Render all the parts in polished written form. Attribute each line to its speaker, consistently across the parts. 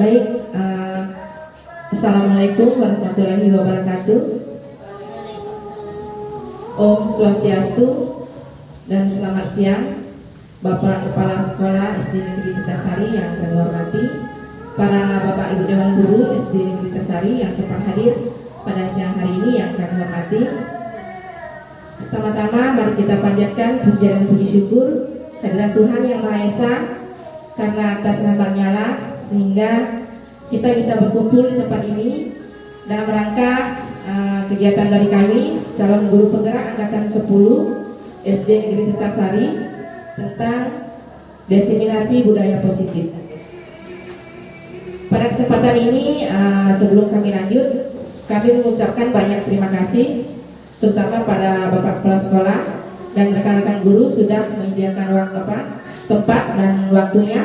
Speaker 1: Baik, Assalamualaikum warahmatullahi wabarakatuh. Om Swastiastu dan selamat siang Bapak Kepala Sekolah SD Negeri Kertasari yang kami hormati, para Bapak Ibu Dewan Guru SD Negeri Kertasari yang sempat hadir pada siang hari ini yang kami hormati. Pertama-tama mari kita panjatkan puja dan puji syukur kehadirat Tuhan Yang Maha Esa, karena atas rahmat-Nya lah sehingga kita bisa berkumpul di tempat ini dalam rangka kegiatan dari kami calon guru penggerak angkatan 10 SD Negeri Kertasari tentang diseminasi budaya positif. Pada kesempatan ini sebelum kami lanjut, kami mengucapkan banyak terima kasih terutama pada Bapak Kepala Sekolah dan rekan-rekan guru sudah menyediakan tempat dan waktunya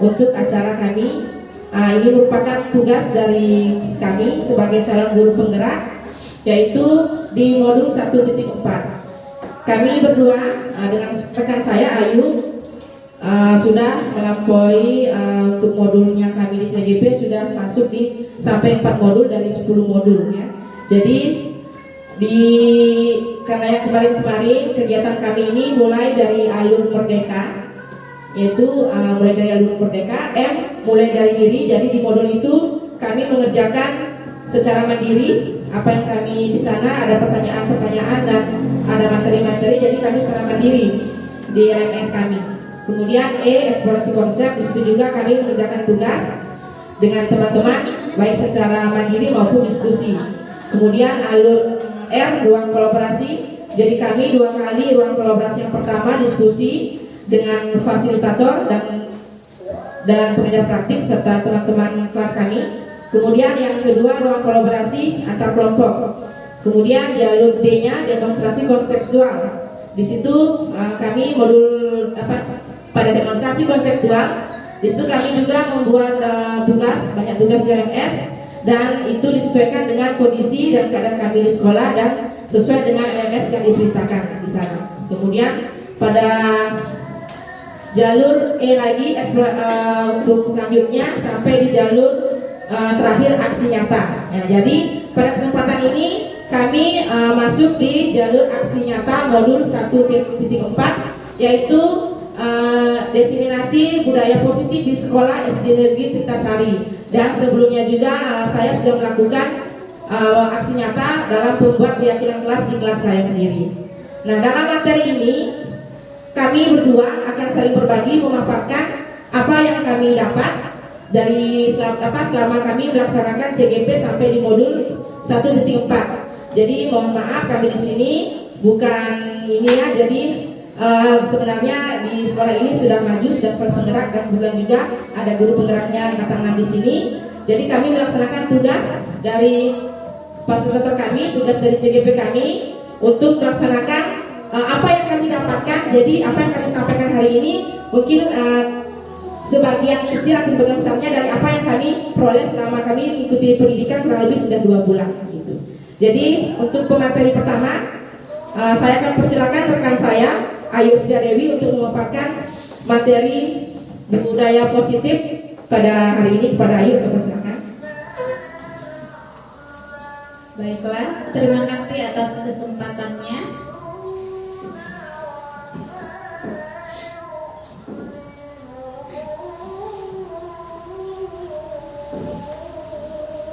Speaker 1: untuk acara kami. Ini merupakan tugas dari kami sebagai calon guru penggerak, yaitu di modul 1.4. Kami berdua dengan rekan saya Ayu sudah melampaui untuk modulnya kami di CGP, sudah masuk di sampai 4 modul dari 10 modul ya. Jadi karena yang kemarin-kemarin kegiatan kami ini mulai dari alur merdeka, yaitu mulai dari alur merdeka, mulai dari diri. Jadi di modul itu kami mengerjakan secara mandiri apa yang kami di sana ada pertanyaan-pertanyaan dan ada materi-materi, jadi kami secara mandiri di LMS kami. Kemudian eksplorasi konsep, di situ juga kami mengerjakan tugas dengan teman-teman baik secara mandiri maupun diskusi. Kemudian alur ruang kolaborasi, jadi kami 2 kali ruang kolaborasi. Yang pertama diskusi dengan fasilitator dan pengajar praktik serta teman-teman kelas kami. Kemudian yang kedua ruang kolaborasi antar kelompok. Kemudian jalur D-nya demonstrasi konseptual. Di situ kami modul pada demonstrasi konseptual. Di situ kami juga membuat banyak tugas di LMS, dan itu disesuaikan dengan kondisi dan keadaan kami di sekolah dan sesuai dengan LMS yang diperintahkan di sana. Kemudian pada jalur lagi untuk selanjutnya sampai di jalur terakhir aksi nyata ya. Jadi pada kesempatan ini kami masuk di jalur aksi nyata modul 1.4, yaitu diseminasi budaya positif di sekolah SD Negeri Kertasari. Dan sebelumnya juga saya sudah melakukan aksi nyata dalam pembuat keyakinan kelas di kelas saya sendiri. Nah, dalam materi ini kami berdua akan saling berbagi memaparkan apa yang kami dapat dari selama kami melaksanakan CGP sampai di modul 1.4. Jadi mohon maaf kami di sini bukan ini ya. Jadi sebenarnya di sekolah ini sudah maju, sudah sekolah penggerak, dan kebetulan juga ada guru penggeraknya angkatan 6 di sini. Jadi kami melaksanakan tugas dari fasilitator kami, tugas dari CGP kami untuk melaksanakan apa yang kami dapatkan. Jadi apa yang kami sampaikan hari ini mungkin sebagian kecil atau sebagian besarnya dari apa yang kami peroleh selama kami mengikuti pendidikan kurang lebih sudah 2 bulan gitu. Jadi untuk pemateri pertama, saya akan persilakan rekan saya Ayu Setiadewi untuk memaparkan materi budaya positif pada hari ini. Kepada Ayu, saya persilakan.
Speaker 2: Baiklah, terima kasih atas kesempatannya.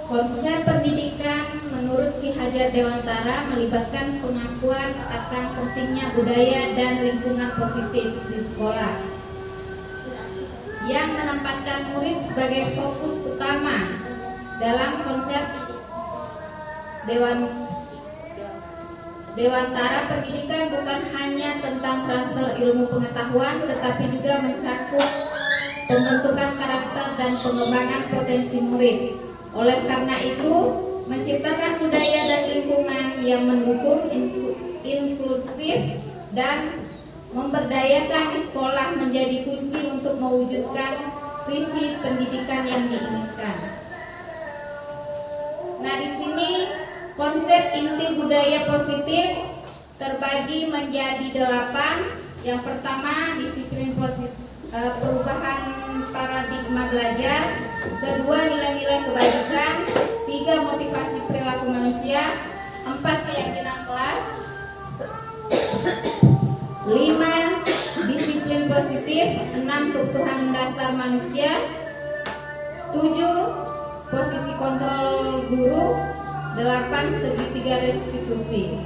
Speaker 2: Konsep pendidikan menurut Ki Hajar Dewantara melibatkan pengakuan akan pentingnya budaya dan lingkungan positif di sekolah, yang menempatkan murid sebagai fokus utama. Dalam konsep Dewantara, pendidikan bukan hanya tentang transfer ilmu pengetahuan, tetapi juga mencakup pembentukan karakter dan pengembangan potensi murid. Oleh karena itu, menciptakan budaya dan lingkungan yang mendukung, inklusif, dan memberdayakan di sekolah menjadi kunci untuk mewujudkan visi pendidikan yang diinginkan. Nah, di sini konsep inti budaya positif terbagi menjadi 8. Yang pertama, disiplin positif. perubahan paradigma belajar, kedua nilai-nilai kebajikan, tiga motivasi perilaku manusia, empat keyakinan kelas, lima disiplin positif, enam kebutuhan dasar manusia, tujuh posisi kontrol guru, delapan segitiga restitusi.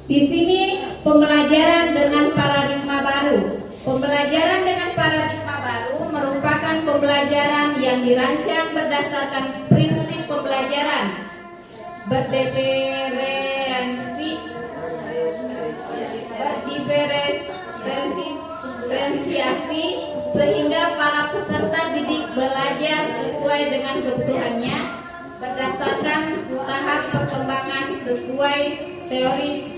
Speaker 2: Di sini pembelajaran dengan paradigma baru. Pembelajaran dengan paradigma baru merupakan pembelajaran yang dirancang berdasarkan prinsip pembelajaran berdiferensiasi sehingga para peserta didik belajar sesuai dengan kebutuhannya berdasarkan tahap perkembangan sesuai teori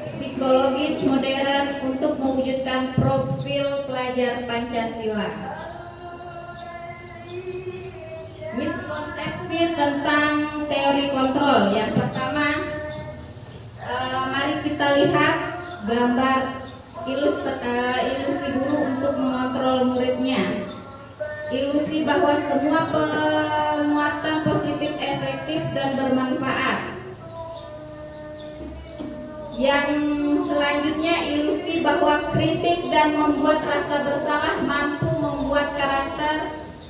Speaker 2: psikologis modern untuk mewujudkan profil pelajar Pancasila. Miskonsepsi tentang teori kontrol. Yang pertama, mari kita lihat gambar ilusi guru untuk mengontrol muridnya. Ilusi bahwa semua penguatan positif efektif dan bermanfaat. Yang selanjutnya, ilusi bahwa kritik dan membuat rasa bersalah mampu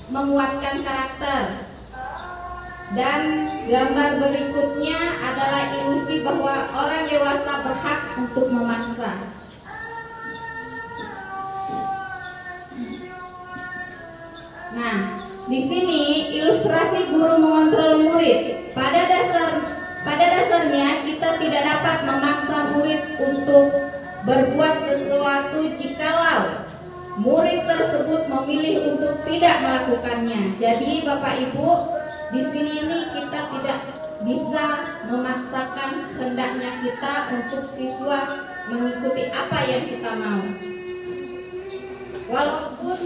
Speaker 2: menguatkan karakter. Dan gambar berikutnya adalah ilusi bahwa orang dewasa berhak untuk memaksa. Nah, di sini ilustrasi guru mengontrol murid. Pada dasarnya kita tidak dapat memaksa murid untuk berbuat sesuatu jikalau murid tersebut memilih untuk tidak melakukannya. Jadi Bapak Ibu, di sini kita tidak bisa memaksakan kehendaknya kita untuk siswa mengikuti apa yang kita mau. Walaupun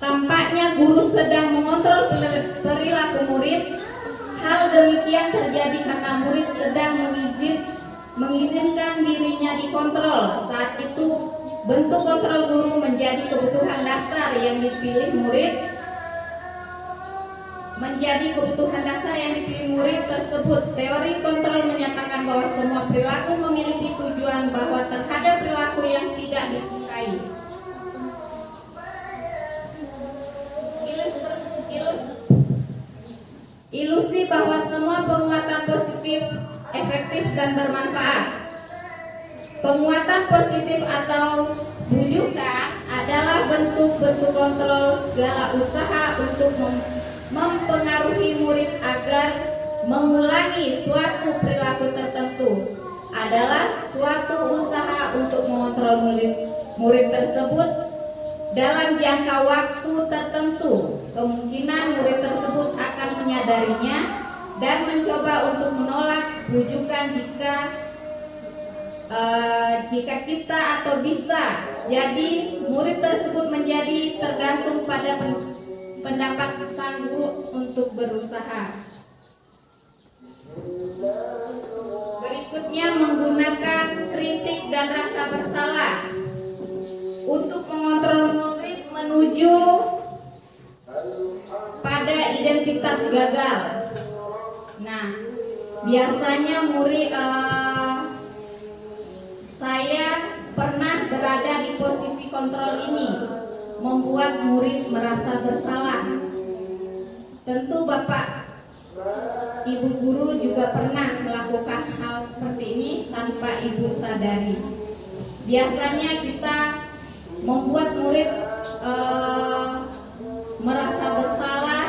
Speaker 2: tampaknya guru sedang mengontrol perilaku murid, hal demikian terjadi karena murid sedang mengizinkan dirinya dikontrol. Saat itu bentuk kontrol guru menjadi kebutuhan dasar yang dipilih murid tersebut. Teori kontrol menyatakan bahwa semua perilaku memiliki tujuan bahwa terhadap perilaku yang tidak disukai. Ilusi bahwa semua penguatan positif, efektif dan bermanfaat. Penguatan positif atau bujukan adalah bentuk-bentuk kontrol segala usaha untuk mempengaruhi murid agar mengulangi suatu perilaku tertentu. Adalah suatu usaha untuk mengontrol murid tersebut dalam jangka waktu tertentu. Kemungkinan murid tersebut akan menyadarinya dan mencoba untuk menolak bujukan jika kita atau bisa. Jadi murid tersebut menjadi tergantung pada pendapat sang guru untuk berusaha. Berikutnya, menggunakan kritik dan rasa bersalah untuk mengontrol murid menuju pada identitas gagal. Nah, biasanya saya pernah berada di posisi kontrol ini, membuat murid merasa bersalah. Tentu Bapak Ibu guru juga pernah melakukan hal seperti ini tanpa Ibu sadari. Biasanya kita membuat murid merasa bersalah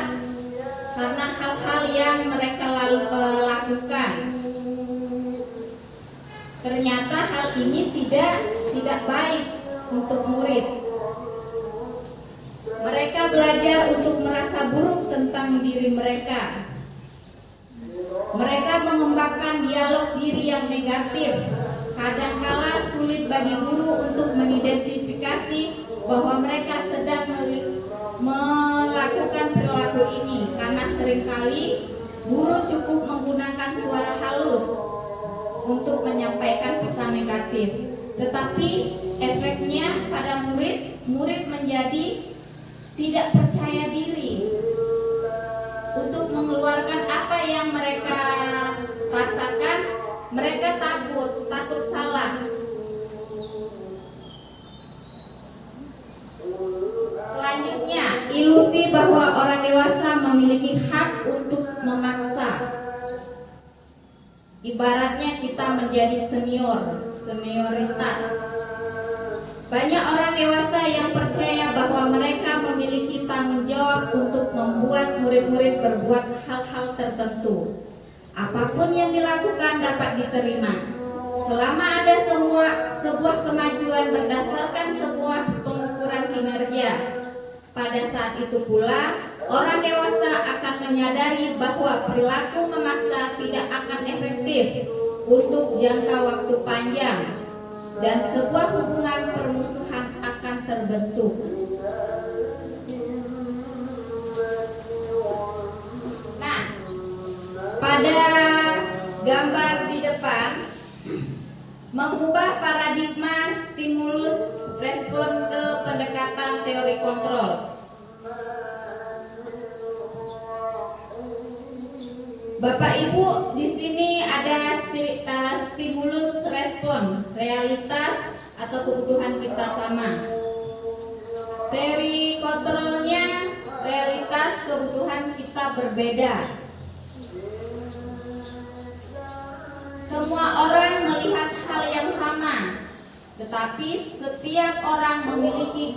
Speaker 2: karena hal-hal yang mereka lakukan. Ternyata hal ini tidak baik untuk murid. Mereka belajar untuk merasa buruk tentang diri mereka. Mereka mengembangkan dialog diri yang negatif. Kadangkala sulit bagi guru untuk mengidentifikasi bahwa mereka sedang melakukan perilaku ini, karena seringkali guru cukup menggunakan suara halus untuk menyampaikan pesan negatif. Tetapi efeknya pada murid menjadi tidak percaya diri untuk mengeluarkan apa yang mereka rasakan. Mereka takut salah. Selanjutnya, ilusi bahwa orang dewasa memiliki hak untuk memaksa. Ibaratnya kita menjadi senioritas. Banyak orang dewasa yang percaya bahwa mereka memiliki tanggung jawab untuk membuat murid-murid berbuat hal-hal tertentu. Apapun yang dilakukan dapat diterima selama ada sebuah kemajuan berdasarkan sebuah pengukuran kinerja. Pada saat itu pula, orang dewasa akan menyadari bahwa perilaku memaksa tidak akan efektif untuk jangka waktu panjang dan sebuah hubungan permusuhan akan terbentuk. Nah, pada gambar di depan, mengubah paradigma stimulus respon ke pendekatan teori kontrol. Bapak Ibu, di sini ada stimulus respon, realitas atau kebutuhan kita sama. Teori kontrolnya, realitas kebutuhan kita berbeda. Semua orang melihat hal yang sama, tetapi setiap orang memiliki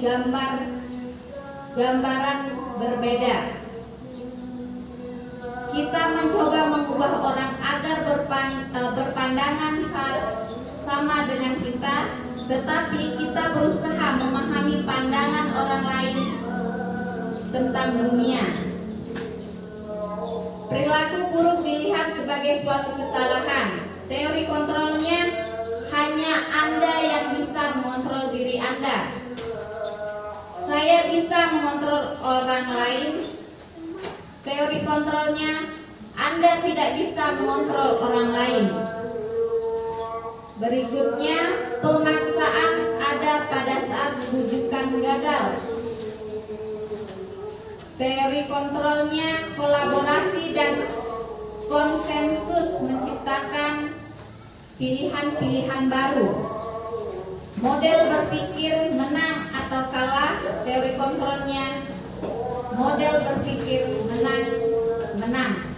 Speaker 2: gambaran berbeda. Kita mencoba mengubah orang agar berpandangan sama dengan kita, tetapi kita berusaha memahami pandangan orang lain tentang dunia. Perilaku buruk dilihat sebagai suatu kesalahan. Teori kontrolnya, hanya Anda yang bisa mengontrol diri Anda. Saya bisa mengontrol orang lain. Teori kontrolnya, Anda tidak bisa mengontrol orang lain. Berikutnya, pemaksaan ada pada saat bujukan gagal. Teori kontrolnya, kolaborasi dan konsensus menciptakan pilihan-pilihan baru. Model berpikir menang atau kalah, teori kontrolnya, model berpikir menang.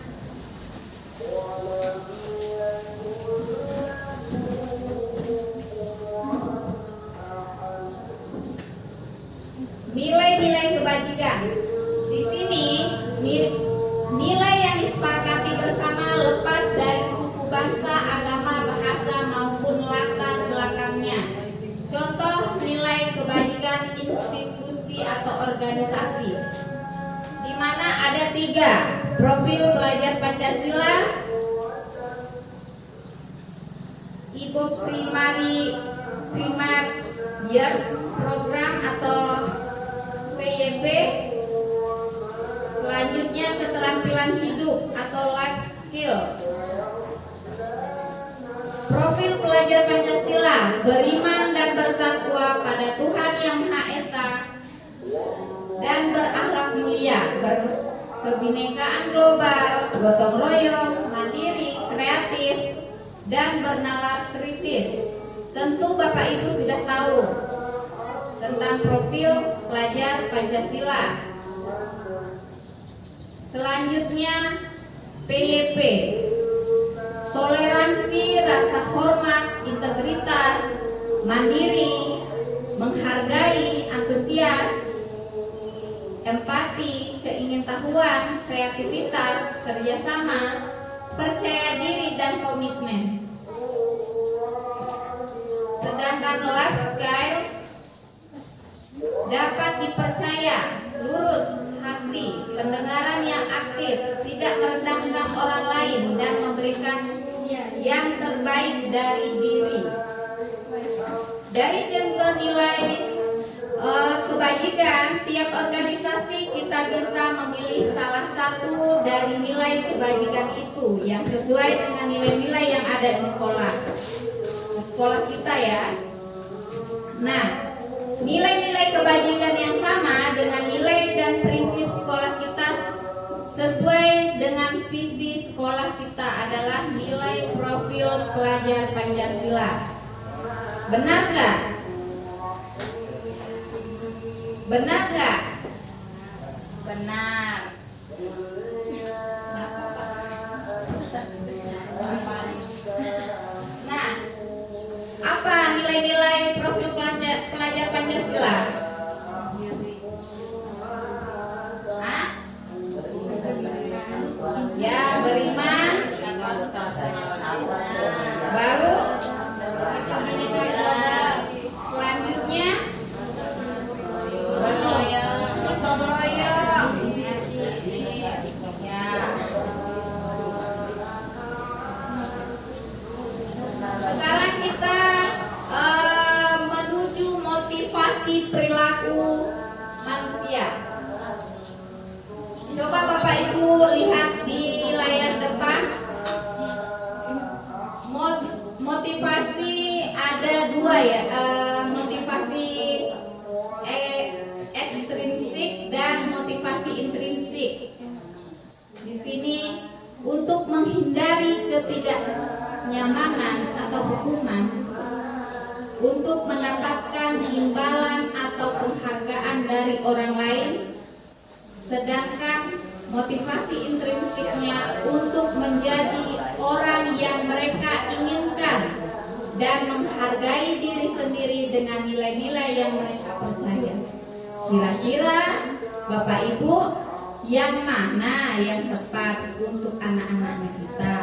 Speaker 2: Nilai-nilai kebajikan. Di sini nilai yang disepakati bersama lepas dari suku, bangsa, agama, bahasa maupun latar belakangnya. Contoh nilai kebajikan institusi atau organisasi, di mana ada 3: profil pelajar Pancasila, Ibu Primary Years Program atau PYP. Selanjutnya keterampilan hidup atau life skill. Profil pelajar Pancasila: beriman dan bertakwa pada Tuhan Yang Maha Esa dan berakhlak mulia, berkebinekaan global, gotong royong, mandiri, kreatif, dan bernalar kritis. Tentu Bapak Ibu sudah tahu tentang profil pelajar Pancasila. Selanjutnya PYP: toleransi, rasa hormat, integritas, mandiri, menghargai, antusias, empati, keingintahuan, kreativitas, kerjasama, percaya diri, dan komitmen. Sedangkan lifestyle dapat dipercaya, lurus hati, pendengaran yang aktif, tidak merendahkan orang lain, dan memberikan yang terbaik dari diri. Dari contoh nilai kebajikan, tiap organisasi kita bisa memilih salah satu dari nilai kebajikan itu yang sesuai dengan nilai-nilai yang ada di sekolah kita ya. Nah, nilai-nilai kebajikan yang sama dengan nilai dan prinsip sekolah kita sesuai dengan visi sekolah kita adalah nilai profil pelajar Pancasila. Benar nggak? Benar nggak? Benar. Nah, apa nilai-nilai profil pelajar Pancasila? Hah? Ya, beriman. Baru selanjutnya gotong royong. Ya. Sekarang kita menuju motivasi perilaku manusia. Coba Bapak Ibu lihat di layar depan. Motivasi ada dua ya, motivasi ekstrinsik dan motivasi intrinsik. Di sini untuk menghindari ketidaknyamanan atau hukuman, untuk mendapatkan imbalan atau penghargaan dari orang lain, sedangkan motivasi intrinsiknya untuk menjadi orang yang mereka inginkan dan menghargai diri sendiri dengan nilai-nilai yang mereka percaya. Kira-kira Bapak Ibu, yang mana yang tepat untuk anak-anaknya kita?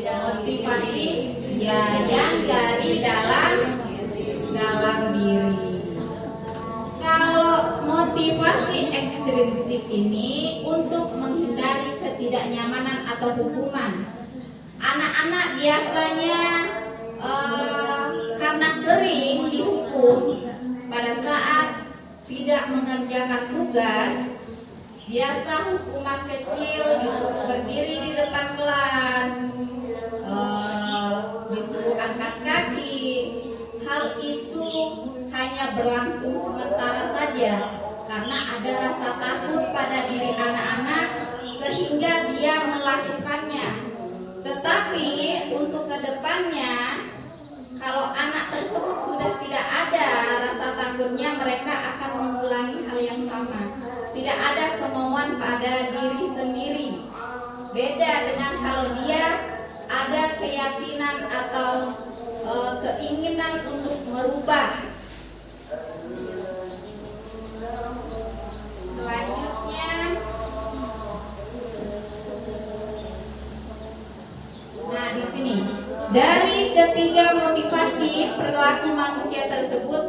Speaker 2: Motivasi ya yang dari dalam diri. Kalau motivasi ekstrinsik ini untuk menghindari ketidaknyamanan atau hukuman, anak-anak biasanya karena sering dihukum pada saat tidak mengerjakan tugas, biasa hukuman kecil disuruh berdiri di depan kelas, disuruh angkat kaki. Hal itu hanya berlangsung sementara saja karena ada rasa takut pada diri anak-anak sehingga dia melakukannya. Tetapi untuk kedepannya, kalau anak tersebut sudah tidak ada rasa takutnya, mereka akan mengulangi hal yang sama. Tidak ada kemauan pada diri sendiri. Beda dengan kalau dia ada keyakinan atau keinginan untuk merubah. Selanjutnya, nah di sini dari ketiga motivasi perilaku manusia tersebut,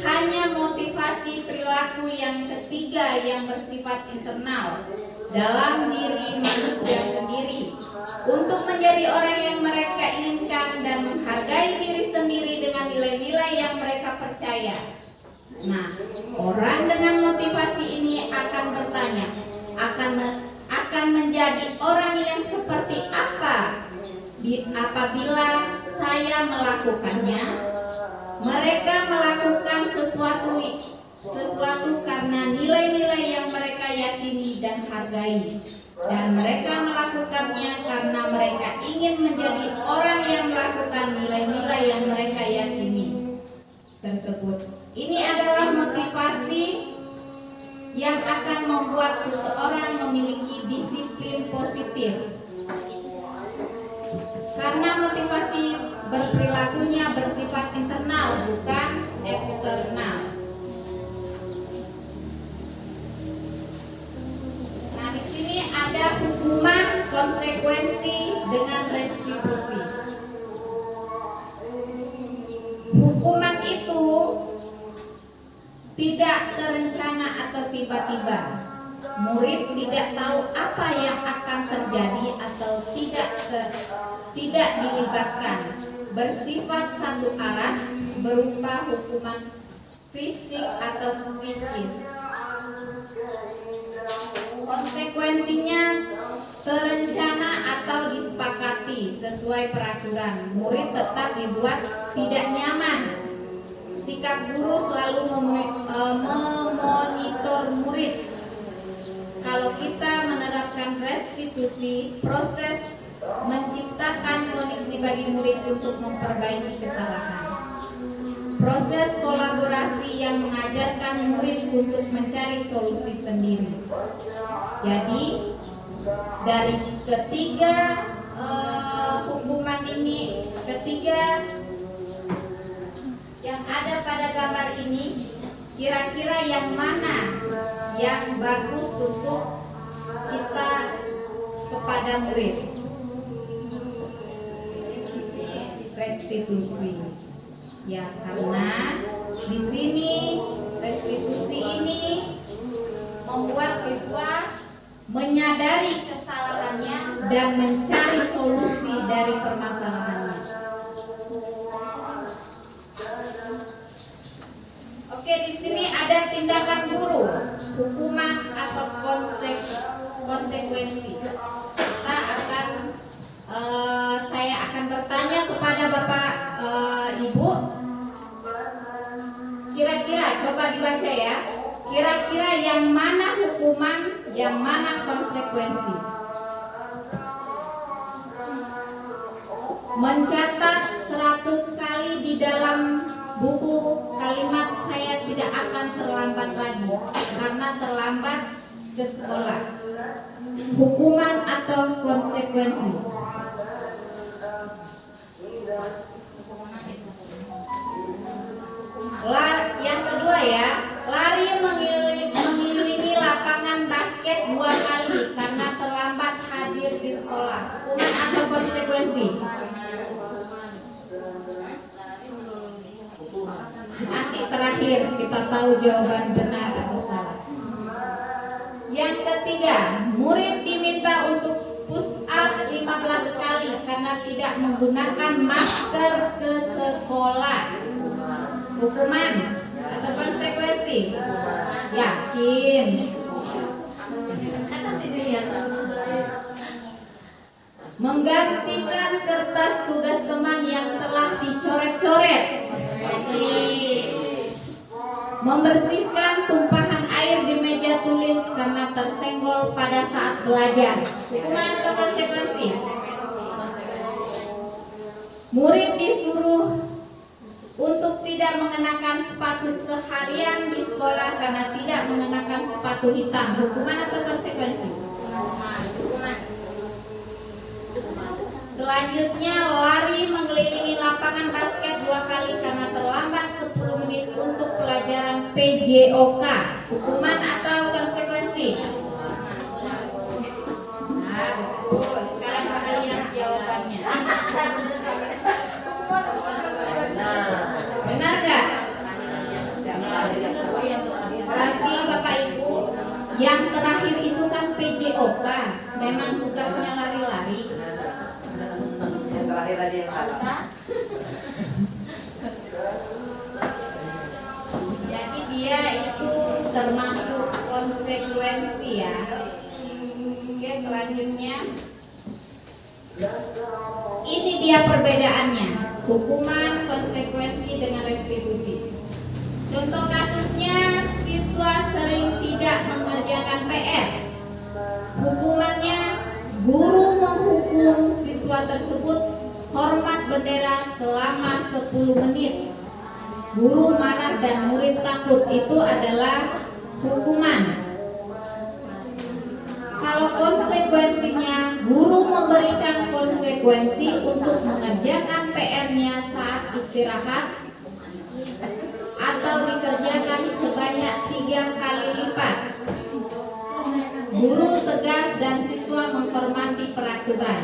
Speaker 2: hanya motivasi perilaku yang ketiga yang bersifat internal dalam diri manusia sendiri untuk menjadi orang yang mereka inginkan dan menghargai diri sendiri dengan nilai-nilai yang mereka percaya. Nah, orang dengan motivasi ini akan bertanya, akan menjadi orang yang seperti apa apabila saya melakukannya. Mereka melakukan sesuatu karena nilai-nilai yang mereka yakini dan hargai, dan mereka melakukannya karena mereka ingin menjadi orang yang melakukan nilai-nilai yang mereka yakini tersebut. Ini adalah motivasi yang akan membuat seseorang memiliki disiplin positif, karena motivasi berperilakunya bersifat internal bukan eksternal. Nah, di sini ada hukuman, konsekuensi dengan restitusi. Hukuman itu tidak terencana atau tiba-tiba. Murid tidak tahu apa yang akan terjadi atau tidak dilibatkan. Bersifat satu arah, berupa hukuman fisik atau psikis. Konsekuensinya terencana atau disepakati sesuai sesuai peraturan. Murid tetap dibuat tidak nyaman. Sikap guru selalu memonitor murid. Kalau kita menerapkan restitusi, proses menciptakan kondisi bagi murid untuk memperbaiki kesalahan. Proses kolaborasi yang mengajarkan murid untuk mencari solusi sendiri. Jadi dari ketiga hukuman ini, ketiga yang ada pada gambar ini, kira-kira yang mana yang bagus untuk kita kepada murid? Restitusi. Ya, karena di sini restitusi ini membuat siswa menyadari kesalahannya dan mencari solusi dari permasalahannya. Oke, di sini ada tindakan guru, hukuman atau konsekuensi. Kita akan saya akan bertanya kepada Bapak Ibu. Kira-kira coba dibaca ya. Kira-kira yang mana hukuman, yang mana konsekuensi? Mencatat 100 kali di dalam buku kalimat "saya tidak akan terlambat lagi" karena terlambat ke sekolah. Hukuman atau konsekuensi? Yang kedua ya, lari mengelilingi lapangan basket 2 kali karena terlambat hadir di sekolah. Hukuman atau konsekuensi? Nanti terakhir kita tahu jawaban benar atau salah. Yang ketiga, murid diminta untuk push up 15 kali karena tidak menggunakan masker ke sekolah. Hukuman atau konsekuensi? Yakin? Menggantikan kertas tugas teman yang telah dicoret-coret. Membersihkan tumpahan air di meja tulis karena tersenggol pada saat belajar. Hukuman atau konsekuensi? Murid disuruh untuk tidak mengenakan sepatu seharian di sekolah karena tidak mengenakan sepatu hitam. Hukuman atau konsekuensi? Selanjutnya, lari mengelilingi lapangan basket 2 kali karena terlambat 10 menit untuk pelajaran PJOK. Hukuman atau konsekuensi? Nah, betul. Sekarang kita lihat jawabannya. Benar gak? Berarti Bapak Ibu, yang terakhir itu kan PJOK. Memang tugasnya lari-lari.
Speaker 3: Yang terakhir aja yang salah.
Speaker 2: Jadi dia itu termasuk konsekuensi ya. Oke, selanjutnya ini dia perbedaannya, hukuman, konsekuensi dengan restitusi. Contoh kasusnya, siswa sering tidak mengerjakan PR. Hukumannya, guru menghukum siswa tersebut hormat bendera selama 10 menit. Guru marah dan murid takut, itu adalah hukuman. Kalau konsekuensinya, guru memberikan konsekuensi untuk mengerjakan PR-nya saat istirahat atau dikerjakan sebanyak 3 kali lipat. Guru tegas dan siswa menghormati peraturan.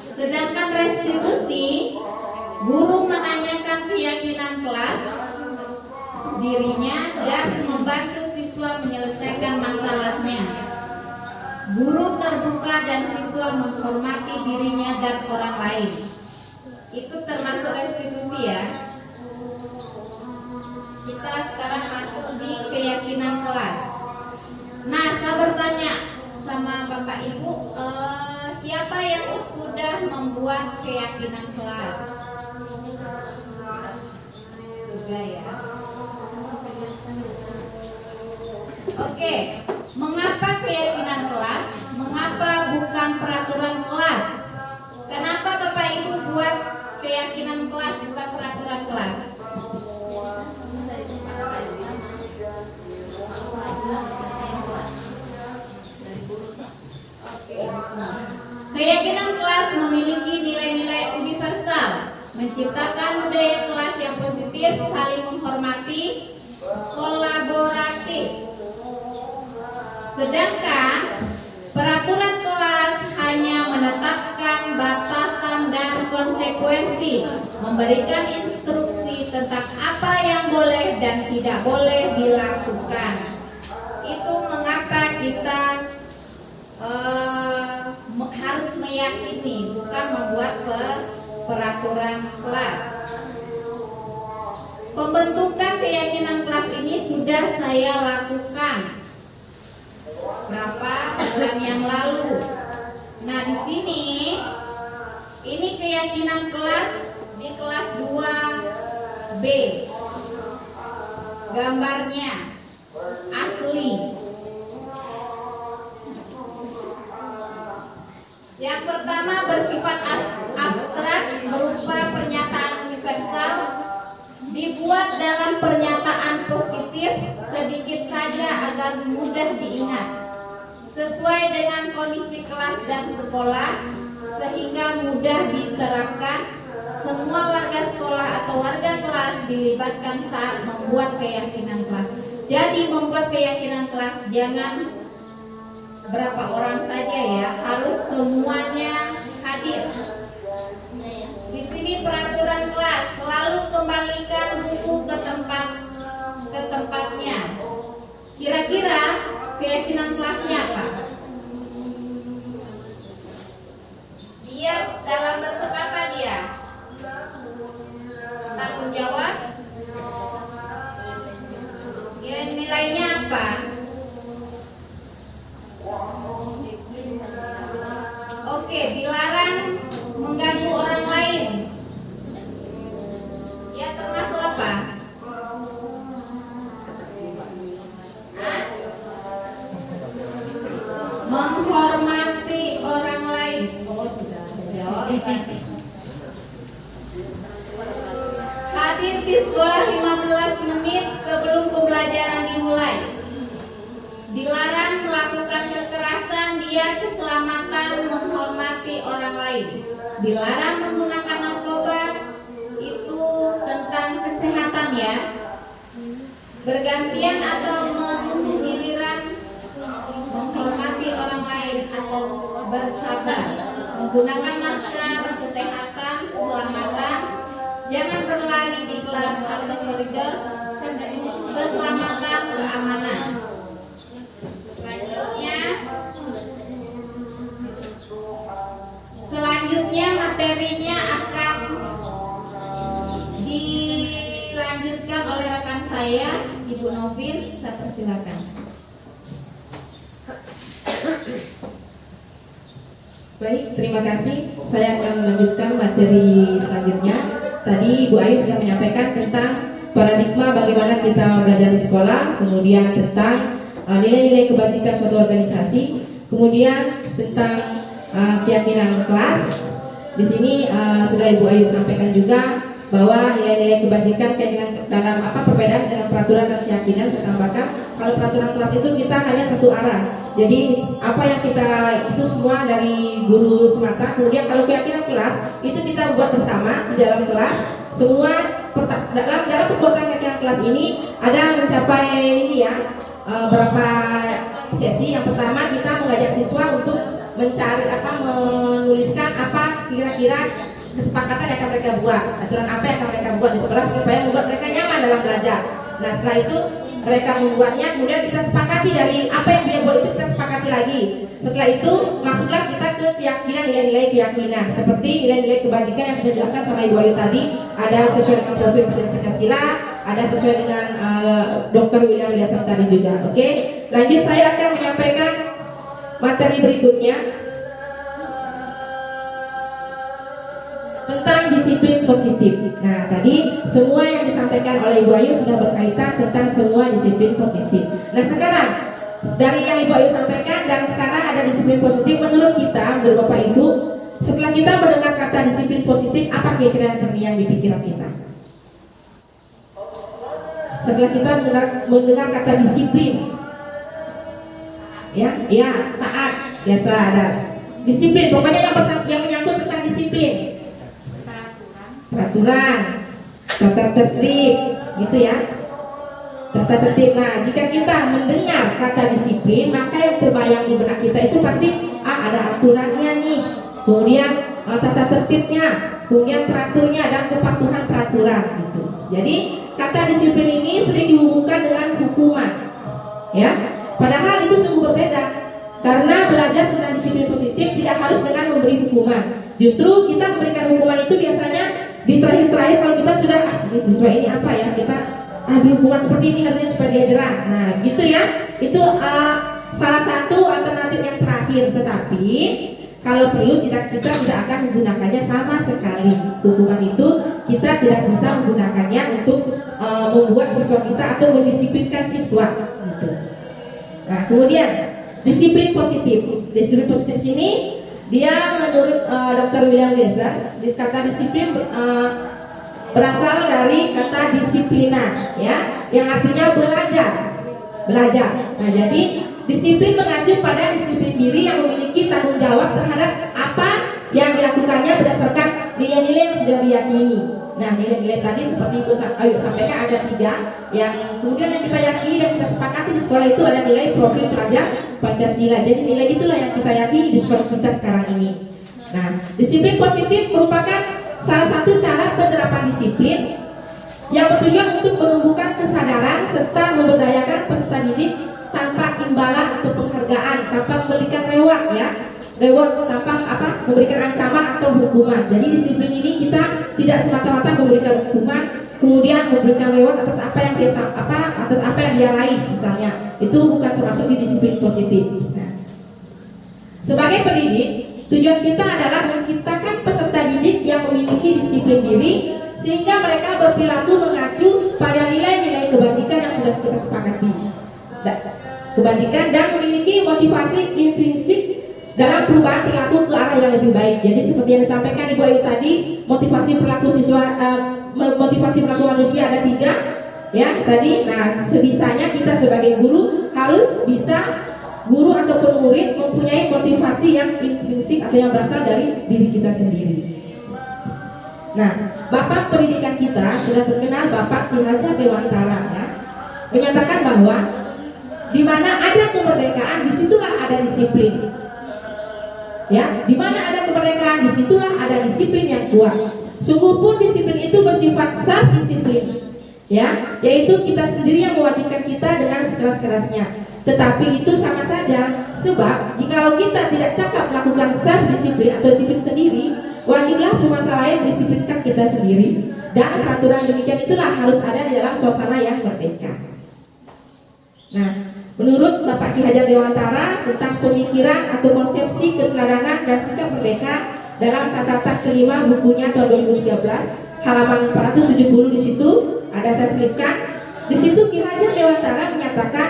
Speaker 2: Sedangkan restitusi, guru menanyakan keyakinan kelas dirinya dan membantu siswa menyelesaikan masalahnya. Guru terbuka dan siswa menghormati dirinya dan orang lain. Itu termasuk restitusi ya. Kita sekarang masuk di keyakinan kelas. Nah, saya bertanya sama Bapak Ibu, siapa yang sudah membuat keyakinan kelas? Juga ya. Oke, mengapa keyakinan kelas? Mengapa bukan peraturan kelas? Kenapa Bapak Ibu buat keyakinan kelas bukan peraturan kelas? Keyakinan kelas memiliki nilai-nilai universal, menciptakan budaya kelas yang positif, saling menghormati, kolaboratif. Sedangkan peraturan kelas hanya menetapkan batasan dan konsekuensi, memberikan instruksi tentang apa yang boleh dan tidak boleh dilakukan. Itu mengapa kita harus meyakini, bukan membuat peraturan kelas. Pembentukan keyakinan kelas ini sudah saya lakukan berapa bulan yang lalu. Nah, di sini ini keyakinan kelas di kelas 2B. Gambarnya asli. Yang pertama bersifat abstrak, berupa pernyataan universal, dibuat dalam pernyataan positif sedikit saja agar mudah diingat, sesuai dengan kondisi kelas dan sekolah, sehingga mudah diterapkan. Semua warga sekolah atau warga kelas dilibatkan saat membuat keyakinan kelas. Jadi membuat keyakinan kelas jangan berapa orang saja ya, harus semuanya hadir. Di sini peraturan kelas, selalu kembalikan buku ke tempatnya. Kira-kira keyakinan kelasnya apa? Dia dalam bentuk apa dia? Tanggung jawab. Ya, nilainya apa? Oke, dilarang mengganggu orang lain. Ya, termasuk apa? Menghormati orang lain. Oh, sudah terjawab kan? Hadir di sekolah 15 menit sebelum pembelajaran dimulai. Dilarang melakukan kekerasan, dia keselamatan, menghormati orang lain. Dilarang menggunakan narkoba, itu tentang kesehatan ya. Bergantian atau menunggu giliran, menghormati orang lain atau bersabar. Menggunakan masker, kesehatan, keselamatan. Jangan berlari di kelas atau koridor, keselamatan, keamanan. Selanjutnya materinya akan dilanjutkan oleh rekan saya, Ibu Novin. Saya persilakan.
Speaker 1: Baik, terima kasih. Saya akan melanjutkan materi selanjutnya. Tadi Bu Ayu sudah menyampaikan tentang paradigma bagaimana kita belajar di sekolah, kemudian tentang nilai-nilai kebajikan suatu organisasi, kemudian tentang keyakinan kelas. Di sini sudah Ibu Ayu sampaikan juga bahwa nilai-nilai kebajikan keyakinan dalam perbedaan dengan peraturan dan keyakinan. Saya tambahkan, kalau peraturan kelas itu kita hanya satu arah. Jadi apa yang kita itu semua dari guru semata. Kemudian kalau keyakinan kelas itu kita buat bersama di dalam kelas. Semua dalam pembuatan keyakinan kelas ini ada mencapai ini ya, berapa sesi. Yang pertama kita mengajak siswa untuk mencari menuliskan apa kira-kira kesepakatan yang akan mereka buat, aturan apa yang akan mereka buat di sekolah supaya membuat mereka nyaman dalam belajar. Nah, setelah itu mereka membuatnya, kemudian kita sepakati dari apa yang dia buat itu kita sepakati lagi. Setelah itu masuklah kita ke keyakinan, nilai-nilai keyakinan seperti nilai-nilai kebajikan yang sudah dijelaskan sama Ibu Ayu tadi. Ada sesuai dengan profil Pancasila, ada sesuai dengan Dr. William Williamson tadi juga. Oke, lanjut saya akan menyampaikan materi berikutnya. tentang disiplin positif. Nah, tadi semua yang disampaikan oleh Ibu Ayu sudah berkaitan tentang semua disiplin positif. Nah, sekarang dari yang Ibu Ayu sampaikan dan sekarang ada disiplin positif, menurut kita, menurut Bapak Ibu, setelah kita mendengar kata disiplin positif, apa kira-kira yang terngiang di pikiran kita? Setelah kita mendengar kata disiplin, ya, taat, biasa ada disiplin. Pokoknya yang menyangkut tentang disiplin, peraturan, tata tertib, gitu ya. Tata tertib. Nah, jika kita mendengar kata disiplin, maka yang terbayang di benak kita itu pasti ada aturannya nih, kemudian tata tertibnya, kemudian teraturnya dan kepatuhan peraturan gitu. Jadi kata disiplin ini sering dihubungkan dengan hukuman, ya. Padahal itu sungguh berbeda. Karena belajar tentang disiplin positif tidak harus dengan memberi hukuman. Justru kita memberikan hukuman itu biasanya di terakhir-terakhir kalau kita sudah ini siswa ini apa ya, kita beri hukuman seperti ini harusnya supaya dia jerah. Nah, gitu ya. Itu salah satu alternatif yang terakhir. Tetapi kalau perlu kita tidak akan menggunakannya sama sekali. Hukuman itu kita tidak bisa menggunakannya untuk membuat siswa kita atau mendisiplinkan siswa gitu. Nah, kemudian disiplin positif. Disiplin positif sini dia menurut Dr. William Glaser, kata disiplin berasal dari kata disiplina, ya, yang artinya belajar. Nah, jadi disiplin mengacu pada disiplin diri yang memiliki tanggung jawab terhadap apa yang dilakukannya berdasarkan nilai-nilai yang sudah diyakini. Nah, nilai-nilai tadi seperti Ibu Ayu sampaikan ada 3 yang kemudian yang kita yakini dan kita sepakati di sekolah itu ada nilai profil pelajar Pancasila. Jadi nilai itulah yang kita yakini di sekolah kita sekarang ini. Nah, disiplin positif merupakan salah satu cara penerapan disiplin yang bertujuan untuk menumbuhkan kesadaran serta memberdayakan peserta didik tanpa imbalan atau penghargaan, tanpa memberikan reward, ya, tanpa memberikan ancaman atau hukuman. Jadi disiplin ini kita tidak semata-mata memberikan hukuman, kemudian memberikan reward atas apa yang dia raih, misalnya. Itu bukan termasuk di disiplin positif. Nah, sebagai pendidik, tujuan kita adalah menciptakan peserta didik yang memiliki disiplin diri sehingga mereka berperilaku mengacu pada nilai-nilai kebajikan yang sudah kita sepakati. Kebajikan dan memiliki motivasi intrinsik dalam perubahan perilaku ke arah yang lebih baik. Jadi seperti yang disampaikan Ibu Ayu tadi, motivasi perilaku motivasi perilaku manusia ada 3, ya tadi. Nah, sebisanya kita sebagai guru harus bisa, guru ataupun murid mempunyai motivasi yang intrinsik atau yang berasal dari diri kita sendiri. Nah, Bapak pendidikan kita sudah terkenal, Bapak Ki Hajar Dewantara, ya, menyatakan bahwa di mana ada kemerdekaan, disitulah ada disiplin. Ya, di mana ada kemerdekaan, disitulah ada disiplin yang kuat. Sungguh pun disiplin itu bersifat self disiplin, ya, yaitu kita sendiri yang mewajibkan kita dengan sekeras-kerasnya. Tetapi itu sama saja, sebab jikalau kita tidak cakap melakukan self disiplin atau disiplin sendiri, wajiblah penguasa lain mendisiplinkan kita sendiri. Dan peraturan demikian itulah harus ada di dalam suasana yang merdeka. Nah, menurut Bapak Ki Hajar Dewantara tentang pemikiran atau konsepsi keteladanan dan sikap merdeka dalam catatan kelima bukunya tahun 2013 halaman 470, di situ ada saya selipkan. Di situ Ki Hajar Dewantara menyatakan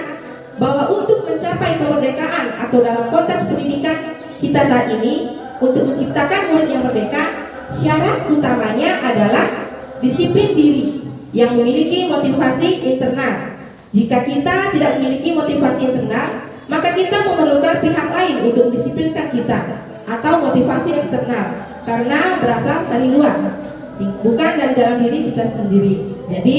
Speaker 1: bahwa untuk mencapai kemerdekaan atau dalam konteks pendidikan kita saat ini, untuk menciptakan murid yang merdeka, syarat utamanya adalah disiplin diri yang memiliki motivasi internal. Jika kita tidak memiliki motivasi internal, maka kita memerlukan pihak lain untuk mendisiplinkan kita, atau motivasi eksternal, karena berasal dari luar, bukan dari dalam diri kita sendiri. Jadi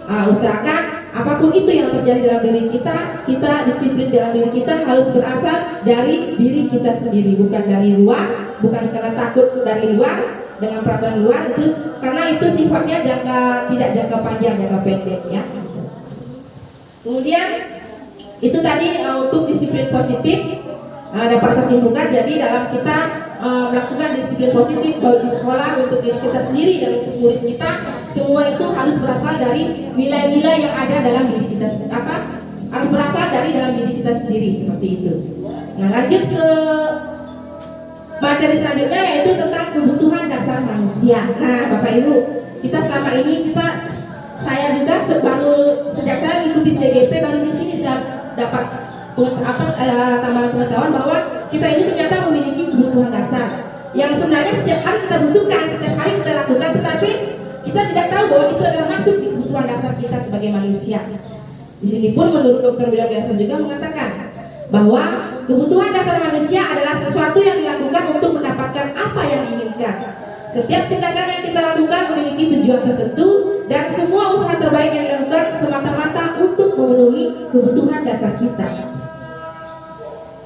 Speaker 1: usahakan apapun itu yang terjadi dalam diri kita, disiplin dalam diri kita harus berasal dari diri kita sendiri, bukan dari luar, bukan karena takut dari luar dengan peraturan luar itu, karena itu sifatnya tidak jangka panjang, jangka pendek, ya. Kemudian itu tadi untuk disiplin positif dapat saya simpulkan. Jadi dalam kita melakukan disiplin positif baik di sekolah, untuk diri kita sendiri dan untuk murid kita, semua itu harus berasal dari nilai-nilai yang ada dalam diri kita, harus berasal dari dalam diri kita sendiri, seperti itu. Nah, lanjut ke materi selanjutnya yaitu tentang kebutuhan dasar manusia. Nah, Bapak Ibu, kita selama ini saya juga sejak saya mengikuti CGP baru di sini saya dapat tambahan pengetahuan bahwa kita ini ternyata memiliki kebutuhan dasar yang sebenarnya setiap hari kita butuhkan, setiap hari kita lakukan, tetapi kita tidak tahu bahwa itu adalah masuk di kebutuhan dasar kita sebagai manusia. Di sini pun menurut Dr. William Glasser juga mengatakan bahwa kebutuhan dasar manusia adalah sesuatu yang dilakukan untuk mendapatkan apa yang diinginkan. Setiap tindakan yang kita lakukan memiliki tujuan tertentu dan semua usaha terbaik yang dilakukan semata-mata untuk memenuhi kebutuhan dasar kita.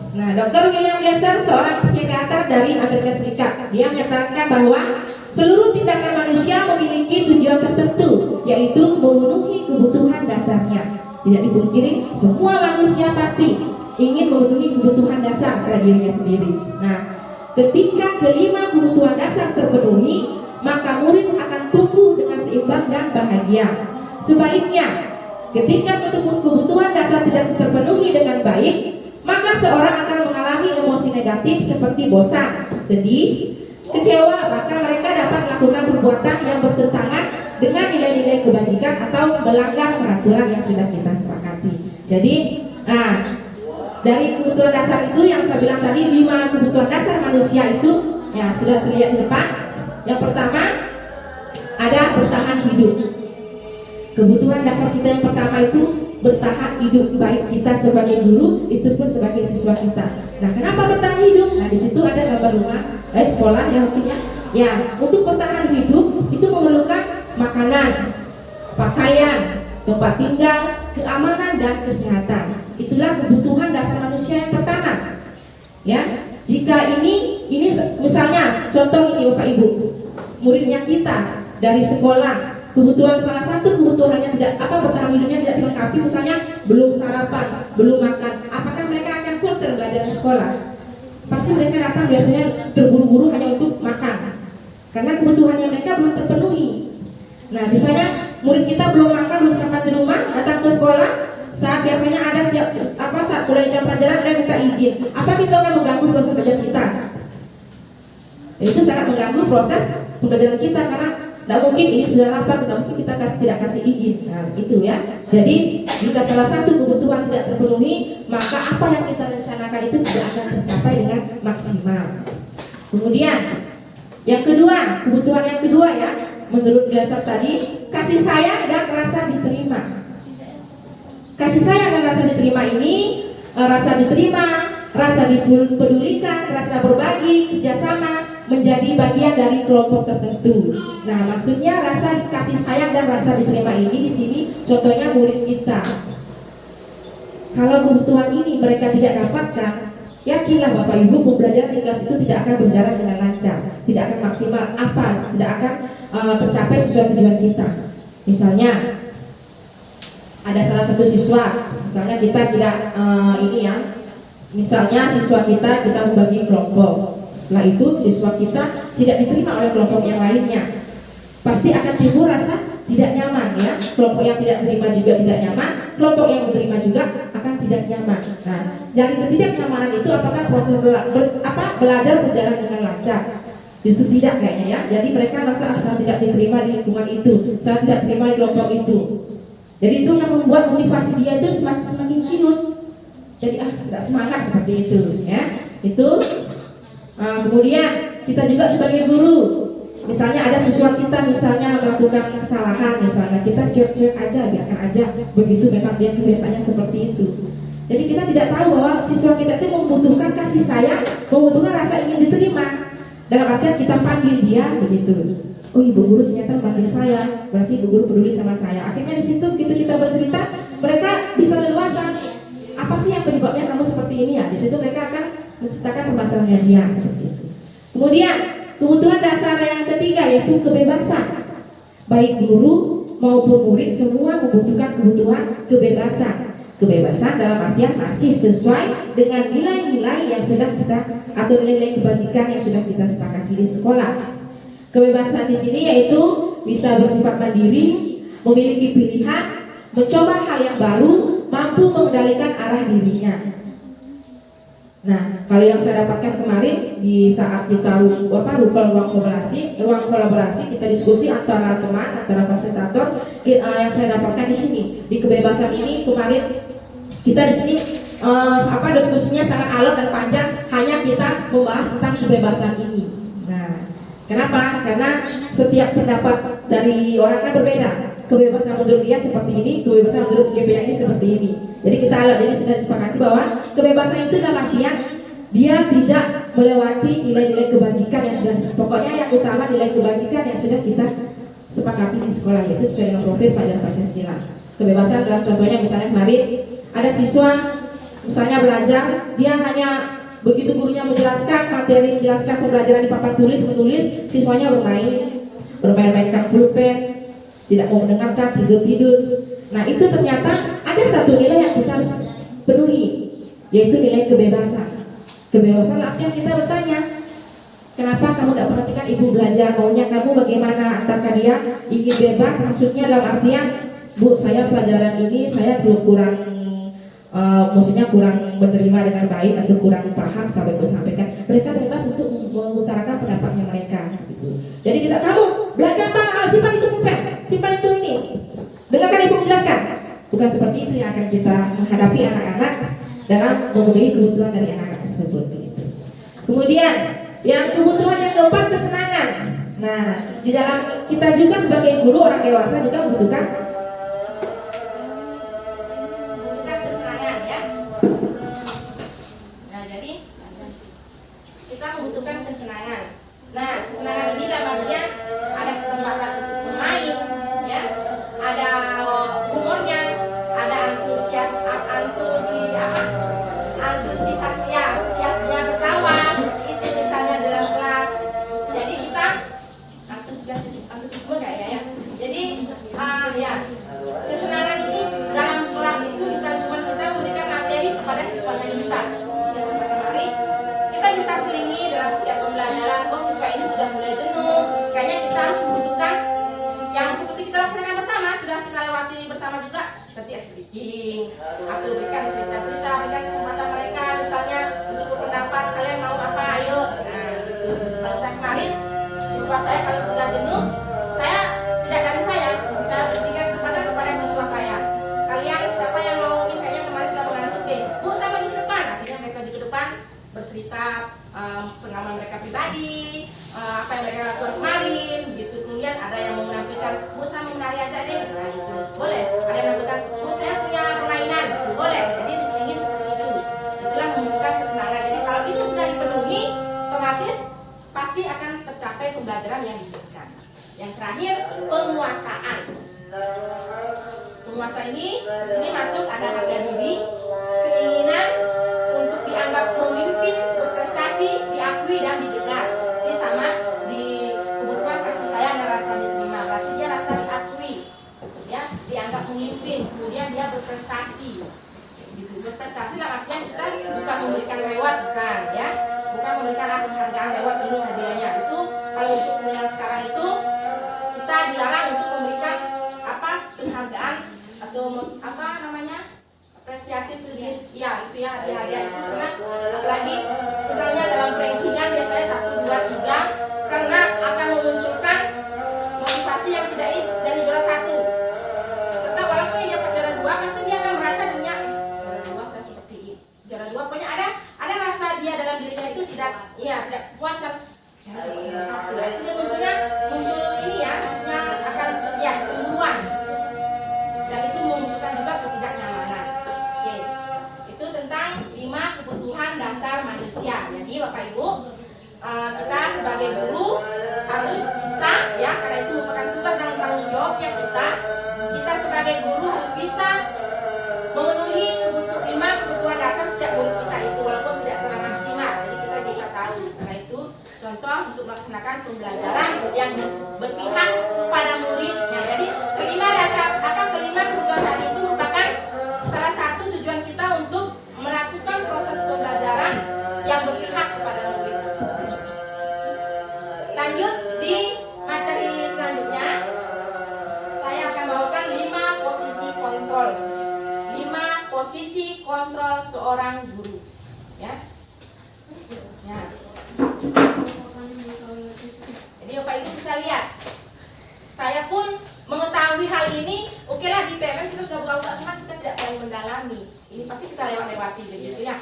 Speaker 1: Nah, Dr. William Glasser, seorang psikiater dari Amerika Serikat, dia menyatakan bahwa seluruh tindakan manusia memiliki tujuan tertentu, yaitu memenuhi kebutuhan dasarnya. Tidak dipungkiri, semua manusia pasti ingin memenuhi kebutuhan dasar pada dirinya sendiri. Nah, ketika kelima kebutuhan dasar terpenuhi, maka murid akan tumbuh dengan seimbang dan bahagia. Sebaliknya, ketika kebutuhan dasar tidak terpenuhi dengan baik, maka seorang akan mengalami emosi negatif seperti bosan, sedih, kecewa, bahkan mereka dapat melakukan perbuatan yang bertentangan dengan nilai-nilai kebajikan atau melanggar peraturan yang sudah kita sepakati. Jadi, dari kebutuhan dasar itu yang saya bilang tadi, 5 kebutuhan dasar manusia itu yang sudah terlihat di depan. Yang pertama ada bertahan hidup. Kebutuhan dasar kita yang pertama itu bertahan hidup, baik kita sebagai guru, itu pun sebagai siswa kita. Nah, kenapa bertahan hidup? Nah, di situ ada gambar rumah, sekolah yang mungkin ya, untuk bertahan hidup itu memerlukan makanan, pakaian, tempat tinggal, keamanan dan kesehatan. Itulah kebutuhan dasar manusia yang pertama. Ya, jika ini misalnya contoh ini Bapak Ibu, muridnya kita dari sekolah, kebutuhan salah satu kebutuhannya bertahan hidupnya tidak dilengkapi, misalnya belum sarapan, belum makan, apakah mereka akan konsen belajar di sekolah? Pasti mereka datang biasanya terburu-buru hanya untuk makan, karena kebutuhannya mereka belum terpenuhi. Nah, misalnya murid kita belum makan, belum sarapan di rumah, datang ke sekolah, saat biasanya ada saat mulai jam pelajaran dia minta izin. Apa kita akan mengganggu proses belajar kita? Itu sangat mengganggu proses pembelajaran kita, karena tidak mungkin ini sudah lapar, tidak mungkin kita tidak kasih izin. Nah, itu ya. Jadi jika salah satu kebutuhan tidak terpenuhi, maka apa yang kita rencanakan itu tidak akan tercapai dengan maksimal. Kemudian yang kedua, kebutuhan yang kedua ya, menurut Glasser tadi, kasih sayang dan rasa diterima. Kasih sayang dan rasa diterima ini, rasa diterima, rasa dipedulikan, rasa berbagi, kerjasama, menjadi bagian dari kelompok tertentu. Nah, maksudnya rasa kasih sayang dan rasa diterima ini di sini contohnya murid kita. Kalau kebutuhan ini mereka tidak dapatkan, yakinlah Bapak Ibu, pembelajaran di kelas itu tidak akan berjalan dengan lancar, tidak akan maksimal, tidak akan tercapai sesuai tujuan kita. Misalnya ada salah satu siswa, misalnya kita tidak misalnya siswa kita membagi kelompok. Setelah itu siswa kita tidak diterima oleh kelompok yang lainnya, pasti akan timbul rasa tidak nyaman ya. Kelompok yang tidak menerima juga tidak nyaman, kelompok yang menerima juga akan tidak nyaman. Nah, dari ketidaknyamanan itu apakah proses belajar berjalan dengan lancar? Justru tidak kayaknya ya. Jadi mereka merasa saya tidak diterima di lingkungan itu, saya tidak terima di kelompok itu. Jadi itu yang membuat motivasi dia itu semakin ciut. Jadi tidak semangat seperti itu ya. Itu kemudian kita juga sebagai guru, misalnya ada siswa kita misalnya melakukan kesalahan, misalnya kita cek aja, biarkan aja, begitu memang dia kebiasaannya seperti itu. Jadi kita tidak tahu bahwa siswa kita itu membutuhkan kasih sayang, membutuhkan rasa ingin diterima. Dalam artian kita panggil dia begitu. Oh, ibu guru ternyata memanggil saya, berarti ibu guru peduli sama saya. Akhirnya di situ begitu kita bercerita, mereka bisa leluasa. Apa sih yang penyebabnya kamu seperti ini ya? Di situ mereka akan menceritakan permasalahannya dia seperti itu. Kemudian kebutuhan dasar yang ketiga yaitu kebebasan. Baik guru maupun murid semua membutuhkan kebutuhan kebebasan. Kebebasan dalam artian masih sesuai dengan nilai-nilai yang sudah kita atau nilai kebajikan yang sudah kita sepakati di sekolah. Kebebasan di sini yaitu bisa bersifat mandiri, memiliki pilihan, mencoba hal yang baru, mampu mengendalikan arah dirinya. Nah, kalau yang saya dapatkan kemarin di saat kita ruang kolaborasi kita diskusi antara teman, antara fasilitator, yang saya dapatkan di sini di kebebasan ini kemarin kita di sini diskusinya sangat alot dan panjang, hanya kita membahas tentang kebebasan ini. Nah, kenapa? Karena setiap pendapat dari orang kan berbeda. Kebebasan menurut dia seperti ini, kebebasan menurut GPA ini seperti ini. Jadi kita jadi sudah disepakati bahwa kebebasan itu dalam artian dia tidak melewati nilai-nilai kebajikan yang sudah, pokoknya yang utama nilai kebajikan yang sudah kita sepakati di sekolah, yaitu sesuai dengan profil pelajaran Pancasila. Kebebasan dalam contohnya misalnya kemarin ada siswa misalnya belajar, dia hanya begitu gurunya menjelaskan materi, menjelaskan pembelajaran di papan tulis, menulis, siswanya bermain-mainkan pulpen, tidak mau mendengarkan, tidur-tidur. Nah, itu ternyata ada satu nilai yang kita harus penuhi, yaitu nilai kebebasan. Kebebasan artinya kita bertanya, kenapa kamu tidak perhatikan ibu belajar, maunya kamu bagaimana? Apakah dia ingin bebas? Maksudnya dalam artian, Bu, saya pelajaran ini saya kurang menerima dengan baik atau kurang paham apa yang ibu sampaikan. Mereka bebas untuk mengutarakan pendapatnya mereka. Gitu. Jadi kamu belajar apa? Simpan itu pulpen, simpan itu ini. Dengarkan ibu menjelaskan. Bukan seperti itu yang akan kita menghadapi anak-anak dalam memenuhi kebutuhan dari anak-anak tersebut. Begitu. Kemudian yang kebutuhan yang keempat, kesenangan. Nah, di dalam kita juga sebagai guru orang dewasa juga membutuhkan kesenangan ya. Nah, jadi kita membutuhkan kesenangan. Nah, kesenangan ini dalam artian ada kesempatan untuk bermain, ya, ada humornya, ada antusiasnya ketawa, itu misalnya dalam kelas. Jadi kita antusiasme kayak ya. Jadi ya, kesenangan ini dalam kelas itu bukan cuma kita memberikan materi kepada siswanya kita. Mari kita bisa selingi dalam setiap pembelajaran. Oh, siswa ini sudah mulai jenuh, kayaknya kita harus membutuhkan yang seperti kita laksanakan bersama, sudah kita lewati bersama juga, seperti speaking atau berikan cerita-cerita, berikan kesempatan mereka misalnya untuk berpendapat, kalian mau apa, ayo. Nah, gitu. Kalau saya kemarin siswa saya kalau sudah jenuh, saya tidak dari saya berikan kesempatan kepada siswa saya, kalian siapa yang mau, ini kayaknya kemarin sudah mengantuk deh, Bu, saya maju ke depan. Akhirnya mereka di depan bercerita pengalaman mereka pribadi, apa yang mereka lakukan kemarin gitu. Kemudian ada yang mau menampilkan, Bu, saya mau menari aja deh, nah itu boleh. Ada yang menampilkan, Bu, saya punya permainan, itu boleh. Jadi diselingi seperti itu. Itulah menunjukkan kesenangan. Jadi kalau itu sudah dipenuhi, otomatis pasti akan tercapai pembelajaran yang diinginkan. Yang terakhir, penguasaan. Penguasa ini di sini masuk ada harga diri, keinginan untuk dianggap memimpin, berprestasi, diakui dan didengar. Seperti sama di kebutuhan kasih sayang dan rasa diterima. Berarti dia rasa diakui, ya, dianggap memimpin, kemudian dia berprestasi. Gitu. Berprestasi dalam artian kita bukan memberikan reward, bukan, ya, bukan memberikan penghargaan lewat ini hadiahnya. Itu kalau untuk yang sekarang itu kita dilarang untuk memberikan penghargaan atau apresiasi sedikit, ya itu ya, hadiah itu, karena apalagi misalnya dalam rankingan biasanya 1, 2, 3, karena akan memunculkan motivasi yang tidak dari juara 1. Tetap walaupun dia dapat juara 2, pasti dia akan merasa dirinya juara 2 saya seperti ini, juara 2, pokoknya ada rasa dia dalam dirinya itu tidak puas. Juara 1, itu dia muncul ini ya, maksudnya akan cemburuan. Dan itu membutuhkan juga ketidaknyamanan. Oke, itu tentang 5 kebutuhan dasar manusia. Jadi Bapak Ibu, kita sebagai guru harus bisa, ya, karena itu merupakan tugas dan tanggung jawab yang kita sebagai guru harus bisa memenuhi 5 kebutuhan dasar setiap guru kita itu, walaupun tidak secara maksimal. Jadi kita bisa tahu. Karena itu contoh untuk melaksanakan pembelajaran yang berpihak pada muridnya. Jadi kelima kebutuhan tadi itu merupakan salah satu tujuan kita untuk melakukan proses pembelajaran yang berpihak kepada murid. Lanjut di materi selanjutnya, saya akan bawakan 5 posisi kontrol. 5 posisi kontrol seorang guru. Ya, bisa lihat. Saya pun mengetahui hal ini. Oke lah, di PMM kita sudah buka-buka, cuma kita tidak terlalu mendalami. Ini pasti kita lewat-lewati begitu ya.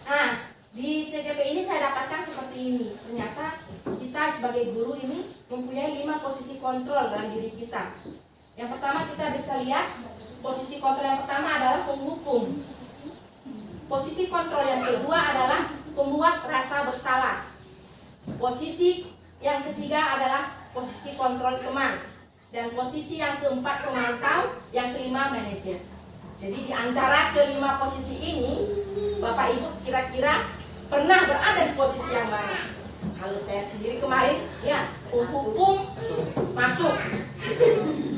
Speaker 1: Nah, di CGP ini saya dapatkan seperti ini. Ternyata kita sebagai guru ini mempunyai 5 posisi kontrol dalam diri kita. Yang pertama kita bisa lihat, posisi kontrol yang pertama adalah penghukum. Posisi kontrol yang kedua adalah pembuat rasa bersalah. Posisi yang ketiga adalah posisi kontrol teman. Dan posisi yang keempat pemantau, yang kelima manajer. Jadi di antara kelima posisi ini, Bapak Ibu kira-kira pernah berada di posisi yang mana? Kalau saya sendiri kemarin, ya, penghukum masuk,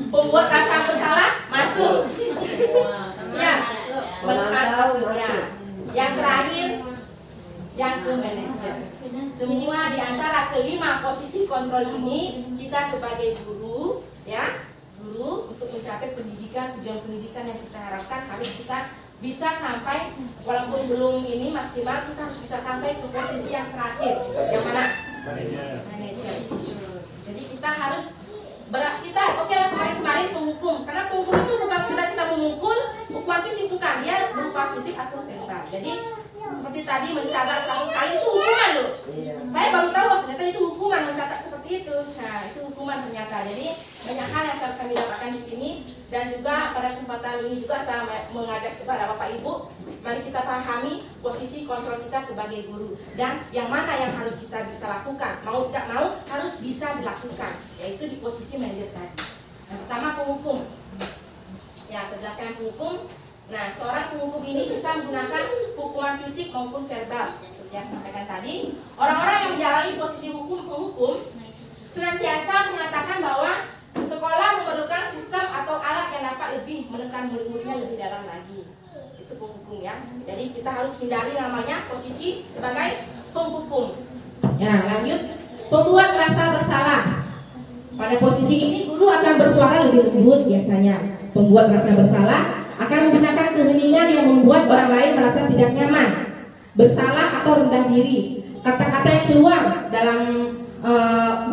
Speaker 1: pembuat rasa bersalah masuk, ya, pemantau ya. Yang terakhir, yang ke manajer. Semua di antara kelima posisi kontrol ini kita sebagai guru, ya, guru untuk mencapai pendidikan, tujuan pendidikan yang kita harapkan harus kita bisa sampai, walaupun belum ini maksimal, kita harus bisa sampai ke posisi yang terakhir, yang mana? Manajer. Jadi kita harus oke lah, kemarin penghukum, karena penghukum itu bukan sekedar kita memukul, hukuman fisik bukan, dia berupa fisik atau verbal. Jadi seperti tadi mencatat 100 kali itu hukuman loh. Saya baru tahu ternyata itu hukuman, mencatat seperti itu. Nah, itu hukuman ternyata. Jadi banyak hal yang kami dapatkan di sini, dan juga pada kesempatan ini juga saya mengajak kepada Bapak Ibu, mari kita pahami posisi kontrol kita sebagai guru dan yang mana yang harus kita bisa lakukan. Mau tidak mau harus bisa dilakukan, yaitu di posisi manajer tadi. Yang pertama penghukum. Ya, saya jelaskan penghukum. Nah, seorang penghukum ini bisa menggunakan hukuman fisik maupun verbal. Seperti yang sampaikan tadi, orang-orang yang menjalani posisi penghukum senantiasa mengatakan bahwa sekolah memerlukan sistem atau alat yang dapat lebih menekan murid-muridnya lebih dalam lagi. Itu penghukum ya. Jadi kita harus hindari namanya posisi sebagai penghukum. Ya, lanjut, pembuat rasa bersalah. Pada posisi ini guru akan bersuara lebih lembut biasanya. Pembuat rasa bersalah akan menggunakan keheningan yang membuat orang lain merasa tidak nyaman, bersalah atau rendah diri. Kata-kata yang keluar dalam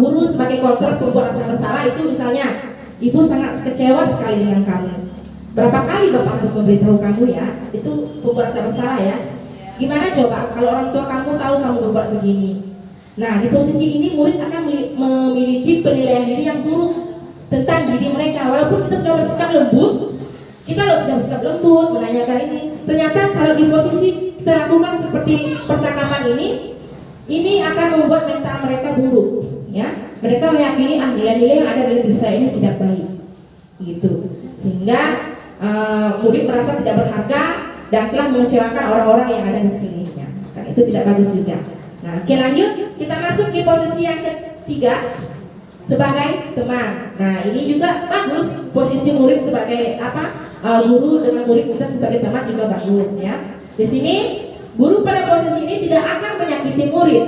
Speaker 1: guru sebagai kontrol pembuat rasa bersalah itu misalnya, ibu sangat kecewa sekali dengan kamu. Berapa kali bapak harus memberitahu kamu ya? Itu pembuat rasa bersalah ya. Gimana coba kalau orang tua kamu tahu kamu berbuat begini? Nah, di posisi ini murid akan memiliki penilaian diri yang buruk tentang diri mereka. Walaupun kita sudah bersikap lembut, kita sudah bersikap lembut menanyakan ini, ternyata kalau di posisi kita lakukan seperti percakapan ini akan membuat mental mereka buruk, ya. Mereka meyakini nilai-nilai yang ada dalam diri saya ini tidak baik, gitu. Sehingga murid merasa tidak berharga dan telah mengecewakan orang-orang yang ada di sekelilingnya. Kan itu tidak bagus juga. Nah, oke, lanjut, kita masuk di posisi yang ketiga sebagai teman. Nah, ini juga bagus, posisi murid sebagai guru dengan murid kita sebagai teman juga bagus ya. Di sini guru pada posisi ini tidak akan menyakiti murid,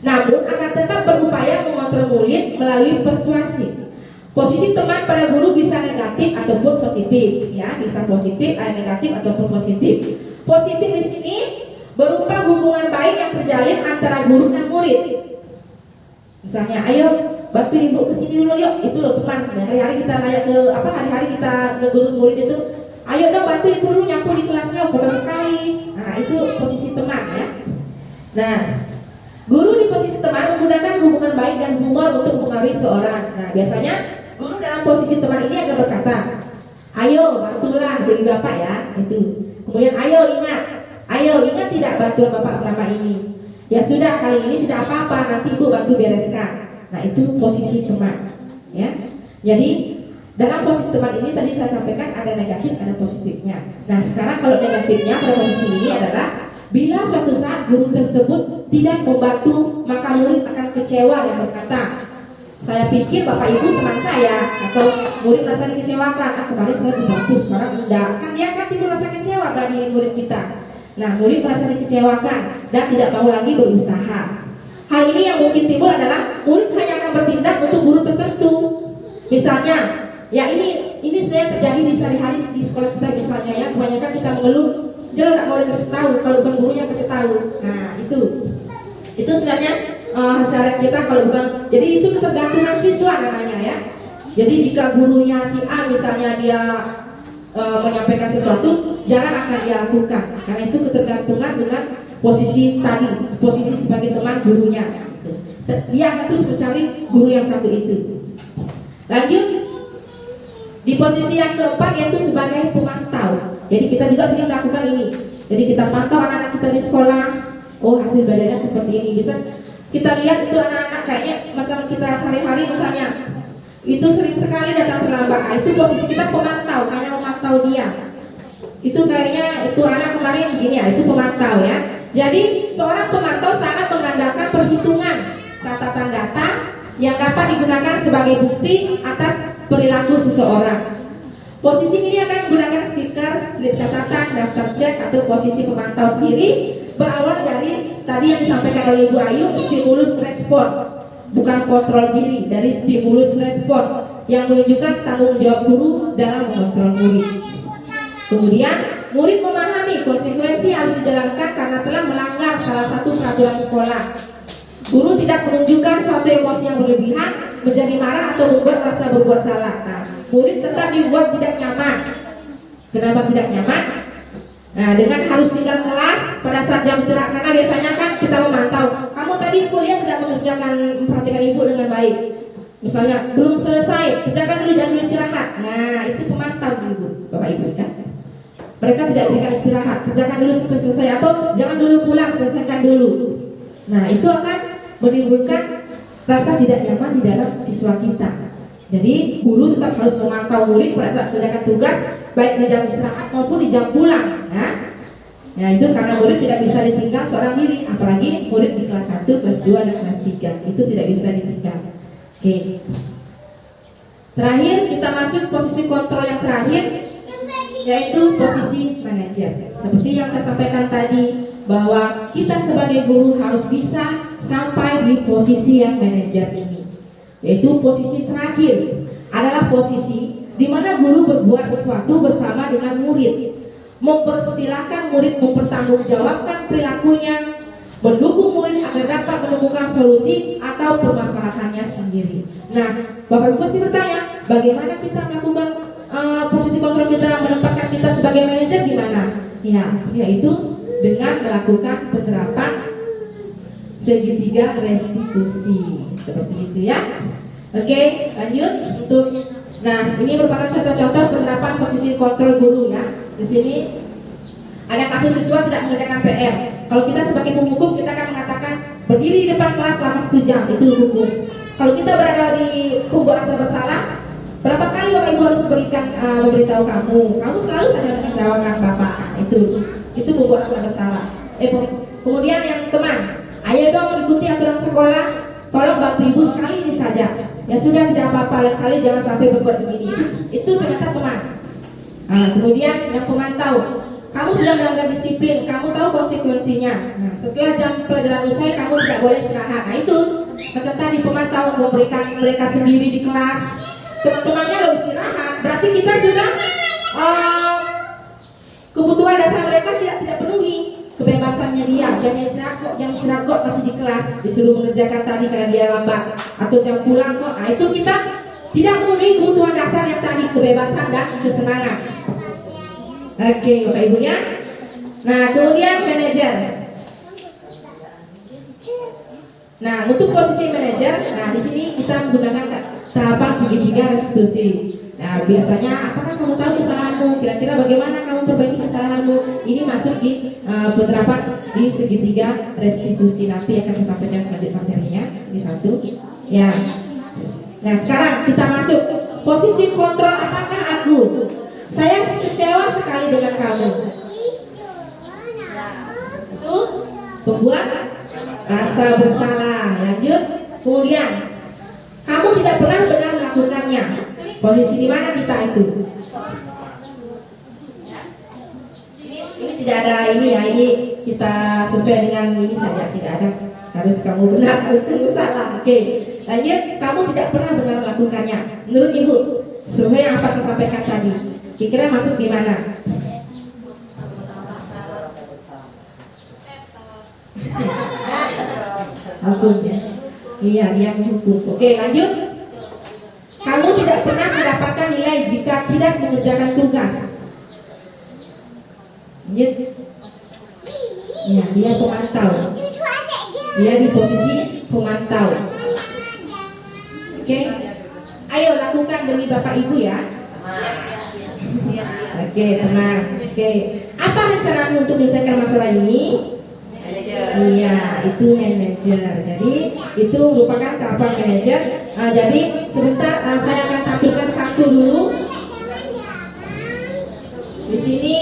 Speaker 1: namun akan tetap berupaya mengontrol murid melalui persuasi. Posisi teman pada guru bisa negatif ataupun positif ya, bisa positif, negatif ataupun positif. Positif di sini berupa hubungan baik yang terjalin antara guru dan murid. Misalnya, ayo bantu ibu kesini dulu yuk, itu loh teman. Hari-hari kita nanya ke hari-hari kita negur murid itu, ayo dong bantu ibu dulu nyapu di kelasnya, kotor sekali. Nah, itu posisi teman ya. Nah, guru di posisi teman menggunakan hubungan baik dan humor untuk mempengaruhi seorang. Nah, biasanya guru dalam posisi teman ini akan berkata, ayo bantulah dewi bapak ya, itu. Kemudian ayo ingat tidak bantuan bapak selama ini. Ya sudah, kali ini tidak apa-apa, nanti ibu bantu bereskan. Nah, itu posisi teman ya. Jadi dalam posisi teman ini tadi saya sampaikan ada negatif, ada positifnya. Nah, sekarang kalau negatifnya pada posisi ini adalah bila suatu saat guru tersebut tidak membantu, maka murid akan kecewa dan berkata, saya pikir bapak ibu teman saya, atau murid merasa dikecewakan, kemarin saya dibantu, sekarang enggak. Kan dia kan timbul rasa kecewa pada diri murid kita. Nah, murid merasa dikecewakan dan tidak mau lagi berusaha. Hal ini yang mungkin timbul adalah murid hanya akan bertindak untuk guru tertentu. Misalnya, ya ini sebenarnya terjadi di sehari-hari di sekolah kita misalnya ya. Kebanyakan kita mengeluh, dia tidak mau dikasih tahu, kalau bukan gurunya kasih tahu. Nah, itu sebenarnya syarat kita kalau bukan. Jadi itu ketergantungan siswa namanya ya. Jadi jika gurunya si A misalnya dia menyampaikan sesuatu, jarang akan dia lakukan karena itu ketergantungan dengan posisi tadi, posisi sebagai teman gurunya. Dia akan terus mencari guru yang satu itu. Lanjut di posisi yang keempat yaitu sebagai pemantau. Jadi kita juga sering melakukan ini. Jadi kita pantau anak-anak kita di sekolah. Oh, hasil belajarnya seperti ini. Bisa kita lihat itu anak-anak kayaknya macam kita sehari-hari misalnya itu sering sekali datang terlambat. Nah, itu posisi kita pemantau, hanya memantau dia. Itu kayaknya itu anak kemarin begini ya, itu pemantau ya. Jadi seorang pemantau sangat mengandalkan perhitungan catatan data yang dapat digunakan sebagai bukti atas perilaku seseorang. Posisi ini akan menggunakan stiker, slip catatan, daftar cek atau posisi pemantau sendiri. Berawal dari tadi yang disampaikan oleh Ibu Ayu, stimulus respon, bukan kontrol diri, dari stimulus respon yang menunjukkan tanggung jawab guru dalam mengontrol murid. Kemudian murid memahami konsekuensi harus dijalankan karena telah melanggar salah satu peraturan sekolah. Guru tidak menunjukkan suatu emosi yang berlebihan, menjadi marah atau membuat rasa berbuat salah. Nah, murid tetap dibuat tidak nyaman. Kenapa tidak nyaman? Nah, dengan harus tinggal kelas pada saat jam istirahat, karena biasanya kan kita memantau. Kamu tadi kuliah tidak mengerjakan memperhatikan ibu dengan baik. Misalnya belum selesai, kerjakan dulu dan dulu istirahat. Nah, itu pemantau ibu, bapak ibu ya. Mereka tidak berikan istirahat, kerjakan dulu sampai selesai atau jangan dulu pulang, selesaikan dulu. Nah, itu akan menimbulkan rasa tidak nyaman di dalam siswa kita. Jadi guru tetap harus memantau murid pada saat mengerjakan tugas, baik di jam istirahat maupun di jam pulang. Nah, itu karena murid tidak bisa ditinggal seorang diri, apalagi murid di kelas 1, kelas 2, dan kelas 3 itu tidak bisa ditinggal. Oke. Terakhir kita masuk posisi kontrol yang terakhir, yaitu posisi manajer. Seperti yang saya sampaikan tadi, bahwa kita sebagai guru harus bisa sampai di posisi yang manajer ini, yaitu posisi terakhir adalah posisi di mana guru berbuat sesuatu bersama dengan murid, mempersilahkan murid mempertanggungjawabkan perilakunya, mendukung murid agar dapat menemukan solusi atau permasalahannya sendiri. Nah, Bapak Ibu pasti bertanya, bagaimana kita melakukan posisi kontrol kita, menempatkan kita sebagai manajer gimana? Ya, yaitu dengan melakukan penerapan segitiga restitusi seperti itu ya. Oke, lanjut untuk. Nah, ini merupakan contoh-contoh penerapan posisi kontrol guru ya. Di sini ada kasus siswa tidak mengerjakan PR. Kalau kita sebagai penghukum, kita akan mengatakan berdiri di depan kelas selama 1 jam, itu hukum. Kalau kita berada di pembuat rasa bersalah, berapa kali Bapak Ibu harus memberitahu kamu selalu saja mengecewakan Bapak. Itu membuat rasa bersalah. Kemudian yang teman, ayo dong ikuti aturan sekolah, tolong bantu ibu sekali ini saja. Ya sudah, tidak apa-apa, lain kali jangan sampai berbuat begini. Itu ternyata teman. Nah, kemudian yang pemantau, kamu sudah melanggar disiplin, kamu tahu konsekuensinya. Nah, setelah jam pelajaran usai, kamu tidak boleh istirahat. Nah, itu macam tadi pemantau memberikan mereka sendiri di kelas, teman-temannya lo istirahat. Berarti kita sudah kebutuhan dasar mereka tidak penuhi, kebebasannya dia. Jam istirahat kok masih di kelas, disuruh mengerjakan tadi karena dia lambat, atau jam pulang kok. Nah, itu kita tidak memenuhi kebutuhan dasar yang tadi, kebebasan dan kesenangan. Oke, Bapak Ibunya. Nah, kemudian manajer. Nah, untuk posisi manajer, nah di sini kita menggunakan tahapan segitiga restitusi. Nah, biasanya apakah kamu tahu kesalahanmu? Kira-kira bagaimana kamu perbaiki kesalahanmu? Ini masuk di penerapan di segitiga restitusi. Nanti akan saya sampaikan selanjutnya materinya di satu. Ya. Nah, sekarang kita masuk posisi kontrol. Apakah aku? Saya kecewa sekali dengan kamu. Itu membuat rasa bersalah. Lanjut. Kemudian kamu tidak pernah benar melakukannya. Posisi di mana kita itu? Ini tidak ada ini ya, ini kita sesuai dengan ini saja, tidak ada harus kamu benar, harus kamu salah. Oke, lanjut. Kamu tidak pernah benar melakukannya. Menurut Ibu, sesuai yang apa saya sampaikan tadi, kira-kira masuk di mana? Hukum ya. Iya, dia menghukum. Oke, lanjut. Kamu tidak pernah mendapatkan nilai jika tidak mengerjakan tugas. Lanjut. Ya, dia pemantau. Dia di posisi pemantau. Oke. Ayo lakukan demi Bapak Ibu ya. Oke, tenang. Oke. Apa rencanamu untuk menyelesaikan masalah ini? Iya, itu manajer. Jadi itu merupakan tahapan manajer. Jadi sebentar saya akan tampilkan satu dulu. Di sini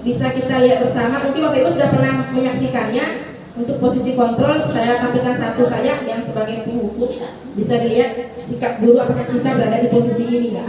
Speaker 1: bisa kita lihat bersama. Mungkin Bapak Ibu sudah pernah menyaksikannya. Untuk posisi kontrol saya tampilkan satu saja yang sebagai penghukum. Bisa dilihat sikap guru apakah kita berada di posisi ini nggak?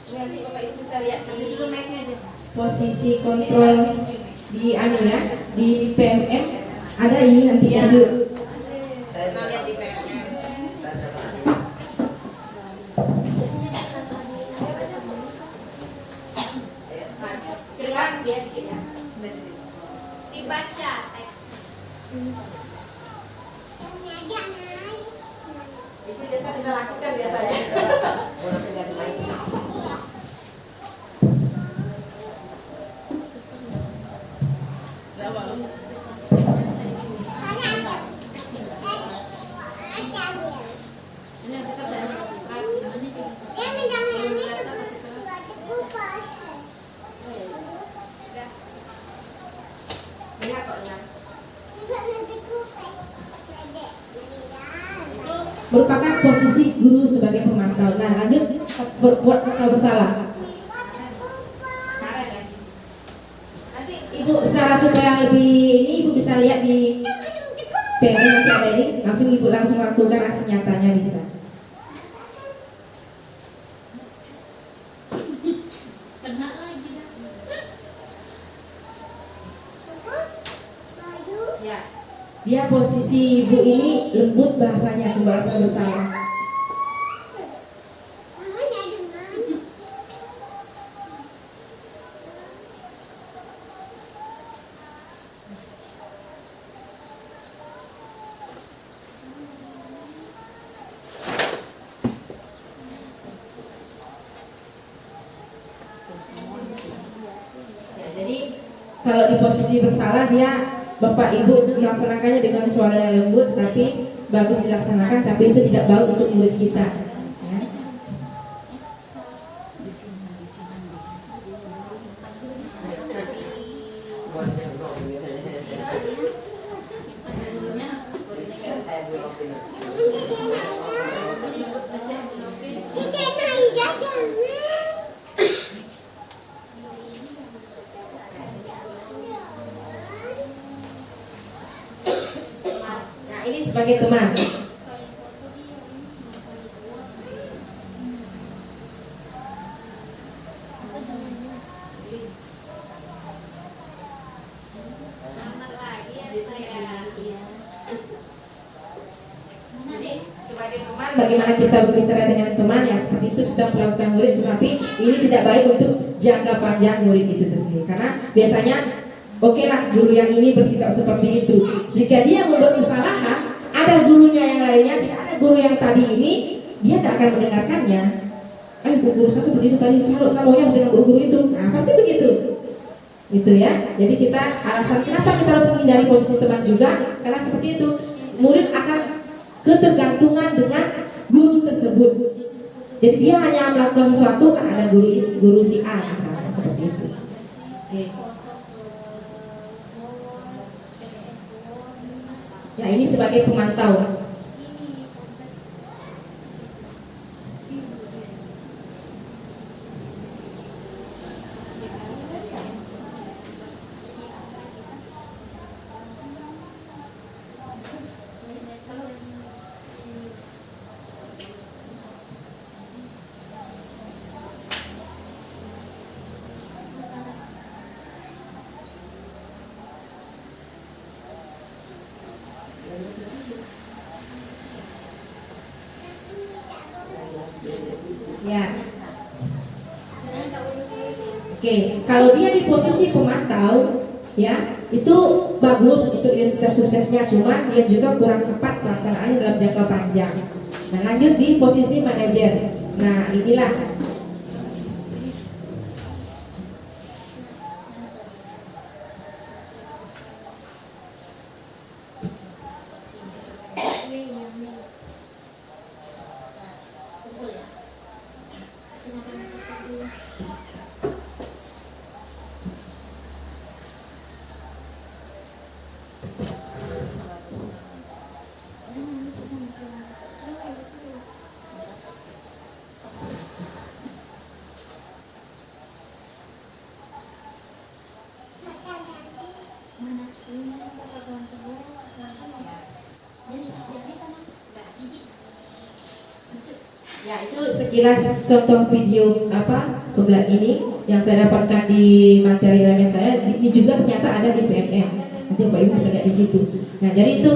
Speaker 1: Nanti Bapak Ibu bisa lihat posisi kontrol di ya, di PMM ada ini nanti ya.
Speaker 3: Saya mau lihat di PMM.
Speaker 1: Kedengaran biar dikit ya.
Speaker 2: Dibaca teks.
Speaker 1: Itu biasa kita lakukan biasanya. Merupakan posisi guru sebagai pemantau. Nah, lanjut berbuat bersalah. Nanti Ibu secara supaya lebih ini Ibu bisa lihat di PM nanti ada ini, langsung Ibu langsung lakukan aksi nyatanya bisa. Ya. Dia posisi Ibu ini lembut bahasanya, bahasa bersalah. Ya, jadi kalau di posisi bersalah dia Bapak Ibu melaksanakannya dengan suara yang lembut, tapi bagus dilaksanakan, tapi itu tidak baik untuk murid kita. Ya. Nah, ini sebagai teman.
Speaker 2: Selamat lagi ya saya.
Speaker 1: Jadi sebagai teman, bagaimana kita berbicara dengan teman ya seperti itu kita melakukan murid, tetapi ini tidak baik untuk jangka panjang murid itu sendiri, karena biasanya oke lah guru yang ini bersikap seperti itu. Jika dia membuat kesalahan, ada gurunya yang lainnya, jika ada guru yang tadi ini, dia tidak akan mendengarkannya. Guru saya seperti itu tadi, kalau saya maunya harus dengan guru itu. Nah pasti begitu. Gitu ya. Jadi kita alasan kenapa kita harus menghindari posisi teman juga, karena seperti itu murid akan ketergantungan dengan guru tersebut. Jadi dia hanya melakukan sesuatu karena ada guru si A misalnya, seperti itu. Oke. Ya, ini sebagai pemantau. Oke, kalau dia di posisi pemantau, ya itu bagus, itu identitas suksesnya. Cuma dia juga kurang tepat pelaksanaannya dalam jangka panjang. Nah, lanjut di posisi manajer. Nah, inilah ya, itu sekilas contoh video pembelajaran ini yang saya dapatkan di materi lainnya saya. Ini juga ternyata ada di PMM. Nanti Bapak Ibu bisa lihat di situ. Nah, jadi itu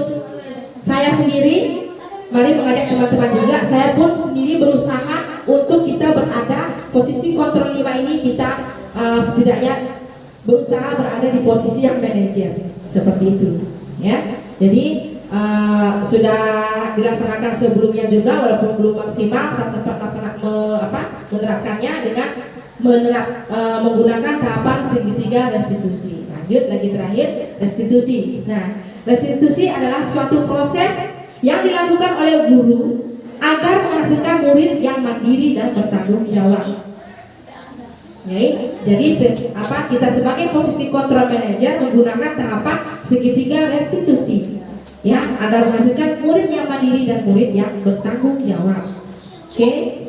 Speaker 1: saya sendiri, mari mengajak teman-teman juga. Saya pun sendiri berusaha untuk kita berada posisi kontrol 5 ini, kita setidaknya berusaha berada di posisi yang manajer seperti itu. Ya, jadi sudah dilaksanakan sebelumnya juga, walaupun belum maksimal. Saya sempat menerapkannya dengan menggunakan tahapan segitiga restitusi. Lanjut lagi terakhir, restitusi. Nah, restitusi adalah suatu proses yang dilakukan oleh guru agar menghasilkan murid yang mandiri dan bertanggung jawab. Jadi kita sebagai posisi kontrol manajer menggunakan tahapan segitiga restitusi, ya, agar menghasilkan murid yang mandiri dan murid yang bertanggung jawab. Oke.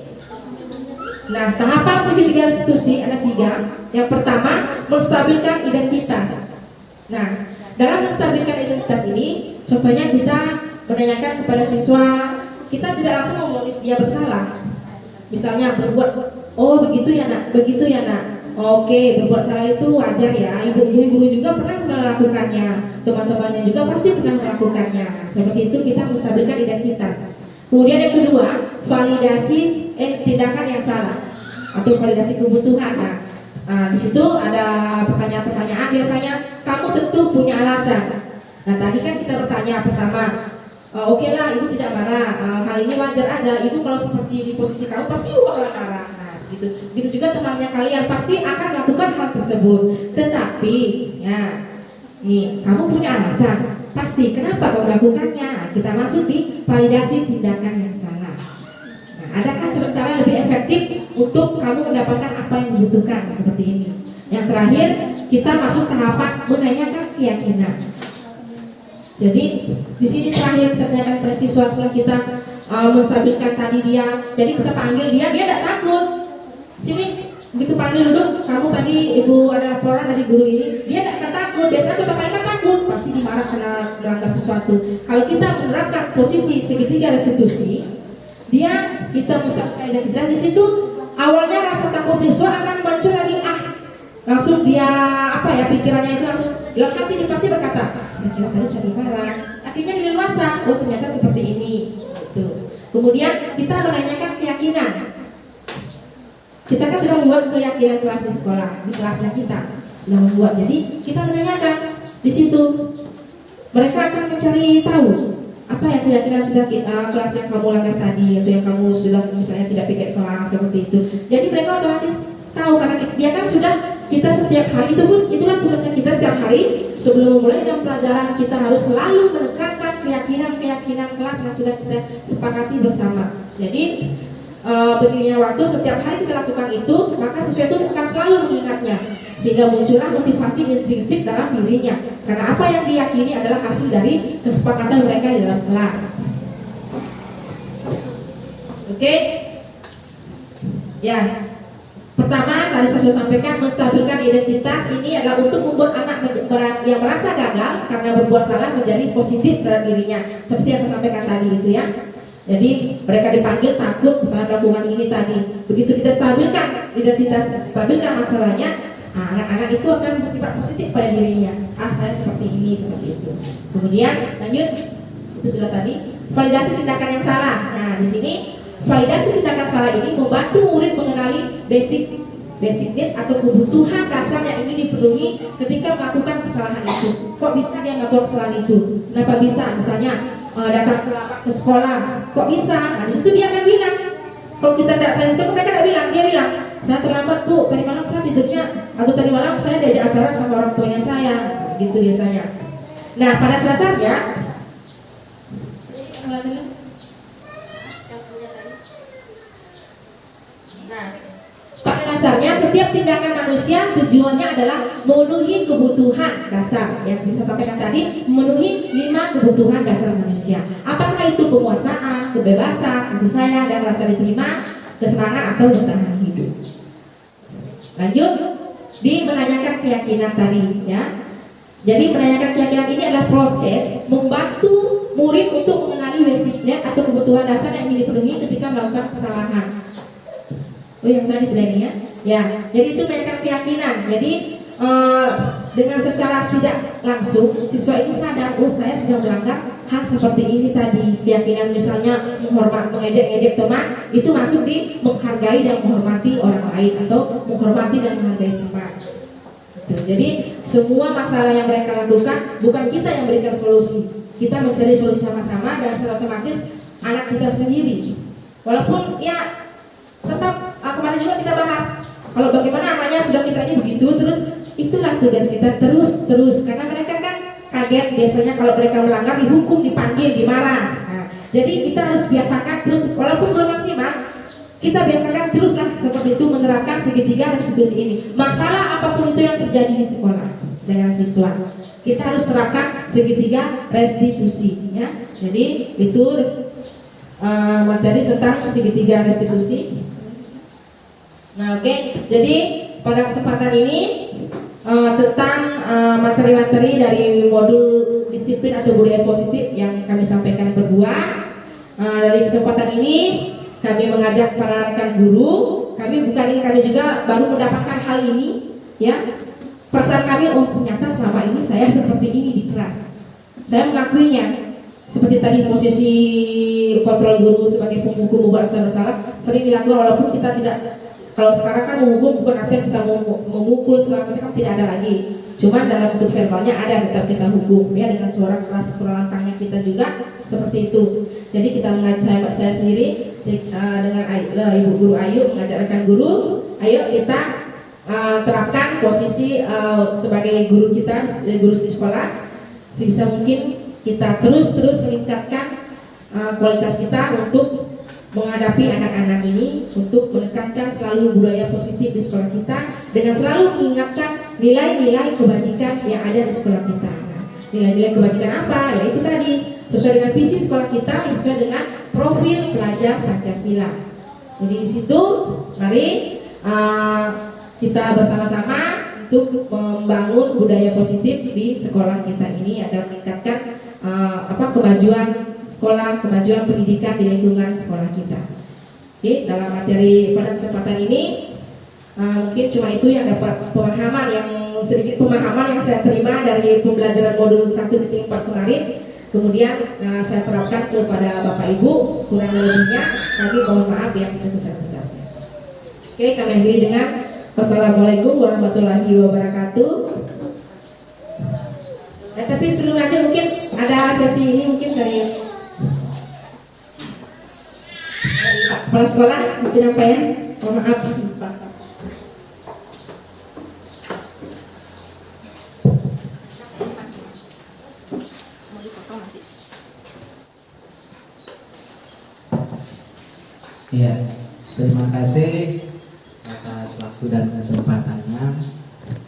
Speaker 1: Nah, tahapan segitiga restitusi ada 3. Yang pertama, menstabilkan identitas. Nah, dalam menstabilkan identitas ini, contohnya kita menanyakan kepada siswa, kita tidak langsung menulis dia bersalah. Misalnya berbuat, oh begitu ya nak, begitu ya nak. Oke, berbuat salah itu wajar ya. Ibu-guru juga pernah melakukannya, teman-temannya juga pasti pernah melakukannya. Seperti itu kita menstabilkan identitas. Kemudian yang kedua, validasi tindakan yang salah atau validasi kebutuhan. Nah, di situ ada pertanyaan-pertanyaan. Biasanya kamu tentu punya alasan. Nah, tadi kan kita bertanya pertama, oke lah, ibu tidak marah. Hal ini wajar aja. Ibu kalau seperti di posisi kamu pasti ibu akan marah. Gitu. Begitu juga temannya kalian pasti akan melakukan hal tersebut. Tetapi ya, nih kamu punya alasan pasti kenapa kamu melakukannya. Kita masuk di validasi tindakan yang salah. Nah, adakah cara lebih efektif untuk kamu mendapatkan apa yang dibutuhkan seperti ini? Yang terakhir kita masuk tahapan menanyakan keyakinan. Jadi di sini terakhir kita tanyakan pada siswa setelah kita menstabilkan tadi dia. Jadi kita panggil dia tidak takut. Sini begitu panggil duduk, kamu tadi ibu ada laporan dari guru ini, dia tidak akan takut. Biasanya kita panggil takut, pasti dimarah karena melanggar sesuatu. Kalau kita menerapkan posisi segitiga restitusi, kita menstabilkan identitas di situ, awalnya rasa takut siswa akan muncul lagi, langsung dia pikirannya itu langsung dalam hati dia pasti berkata, saya kira tadi saya dimarah. Akhirnya dia leluasa, oh ternyata seperti ini. Gitu. Kemudian kita menanyakan keyakinan. Kita kan sudah membuat keyakinan kelas di sekolah, di kelasnya kita sudah membuat. Jadi kita menanyakan di situ, mereka akan mencari tahu apa yang keyakinan sudah kelas yang kamu langgar tadi, atau yang kamu sudah misalnya tidak piket kelas seperti itu. Jadi mereka otomatis tahu karena dia kan sudah kita setiap hari itulah tugasnya kita setiap hari sebelum memulai jam pelajaran kita harus selalu menekankan keyakinan kelas yang sudah kita sepakati bersama. Jadi berdirinya waktu setiap hari kita lakukan itu, maka sesuatu akan selalu mengingatnya sehingga muncullah motivasi intrinsik dalam dirinya karena apa yang diyakini adalah hasil dari kesepakatan mereka di dalam kelas. Oke? Ya, pertama tadi saya sudah sampaikan, menstabilkan identitas ini adalah untuk membuat anak yang merasa gagal karena berbuat salah menjadi positif terhadap dirinya, seperti yang saya sampaikan tadi itu ya. Jadi mereka dipanggil takut misalnya melakukan ini tadi. Begitu kita stabilkan identitas, stabilkan masalahnya, anak-anak itu akan bersifat positif pada dirinya. Saya seperti ini, seperti itu. Kemudian lanjut, itu sudah tadi. Validasi tindakan yang salah. Nah di sini validasi tindakan salah ini membantu murid mengenali basic basic need atau kebutuhan dasar yang ingin dipenuhi ketika melakukan kesalahan itu. Kok bisa dia melakukan kesalahan itu? Kenapa bisa? Misalnya datang terlambat ke sekolah, kok bisa? Nah, di situ dia akan bilang. Kalau kita tidak tanya itu, mereka tidak bilang. Dia bilang, saya terlambat bu, tadi malam saya tidurnya, atau tadi malam saya diajak acara sama orang tuanya saya, gitu biasanya. Nah, pada dasarnya, pada dasarnya setiap tindakan manusia tujuannya adalah memenuhi kebutuhan dasar. Yang bisa sampaikan tadi, memenuhi 5 kebutuhan dasar manusia. Apakah itu penguasaan, kebebasan, kasih sayang dan rasa diterima, kesenangan atau bertahan hidup. Lanjut di menanyakan keyakinan tadi ya. Jadi menanyakan keyakinan ini adalah proses membantu murid untuk mengenali basic need atau kebutuhan dasar yang ingin dipenuhi ketika melakukan kesalahan. Oh yang tadi sudah ini ya. Ya, jadi itu menanyakan keyakinan. Jadi dengan secara tidak langsung siswa ini sadar, oh saya sudah melanggar hal seperti ini tadi. Keyakinan misalnya mengejek-ejek teman, itu masuk di menghargai dan menghormati orang lain atau menghormati dan menghargai teman. Jadi semua masalah yang mereka lakukan bukan kita yang berikan solusi, kita mencari solusi sama-sama dan secara otomatis anak kita sendiri. Walaupun ya tetap kemarin juga kita bahas kalau bagaimana anaknya sudah kita ini begitu terus, itulah tugas kita terus karena mereka kan kaget biasanya kalau mereka melanggar dihukum, dipanggil, dimarah. Nah, jadi kita harus biasakan terus walaupun belum maksimal. Kita biasakan teruslah seperti itu menerapkan segitiga restitusi ini. Masalah apapun itu yang terjadi di sekolah dengan siswa, kita harus terapkan segitiga restitusi ya. Jadi itu materi tentang segitiga restitusi. Nah, oke. Jadi pada kesempatan ini tentang materi-materi dari modul disiplin atau budaya positif yang kami sampaikan berdua. Dari kesempatan ini kami mengajak para rekan guru, kami juga baru mendapatkan hal ini, ya. Perasaan kami, oh ternyata selama ini saya seperti ini di kelas. Saya mengakuinya, seperti tadi posisi kontrol guru sebagai penghukum membuat rasa bersalah sering dilakukan walaupun kita tidak. Kalau sekarang kan menghukum bukan artinya kita memukul segala macam, tidak ada lagi. Cuma dalam bentuk verbalnya ada, tetap kita hukum ya dengan suara keras, suara lantangnya kita juga seperti itu. Jadi kita mengajak saya sendiri dengan Ibu Guru Ayu mengajak rekan guru, ayo kita terapkan posisi sebagai guru kita, guru di sekolah, sebisa mungkin kita terus meningkatkan kualitas kita untuk menghadapi anak-anak ini, untuk menekankan selalu budaya positif di sekolah kita dengan selalu mengingatkan nilai-nilai kebajikan yang ada di sekolah kita. Nah, nilai-nilai kebajikan apa? Ya itu tadi sesuai dengan visi sekolah kita, sesuai dengan profil pelajar Pancasila. Jadi di situ mari kita bersama-sama untuk membangun budaya positif di sekolah kita ini agar meningkatkan kemajuan sekolah, kemajuan pendidikan di lingkungan sekolah kita. Oke, dalam materi pada kesempatan ini mungkin cuma itu yang dapat pemahaman yang saya terima dari pembelajaran modul 1.4 kemarin. Kemudian saya terapkan kepada Bapak Ibu, kurang lebihnya kami mohon maaf yang sebesar-besarnya. Oke, kami akhiri dengan wassalamualaikum warahmatullahi wabarakatuh. Tapi sebelum lanjut mungkin ada sesi ini mungkin dari kepala sekolah mungkin apa ya? Mohon maaf Pak.
Speaker 4: Ya, terima kasih atas waktu dan kesempatannya.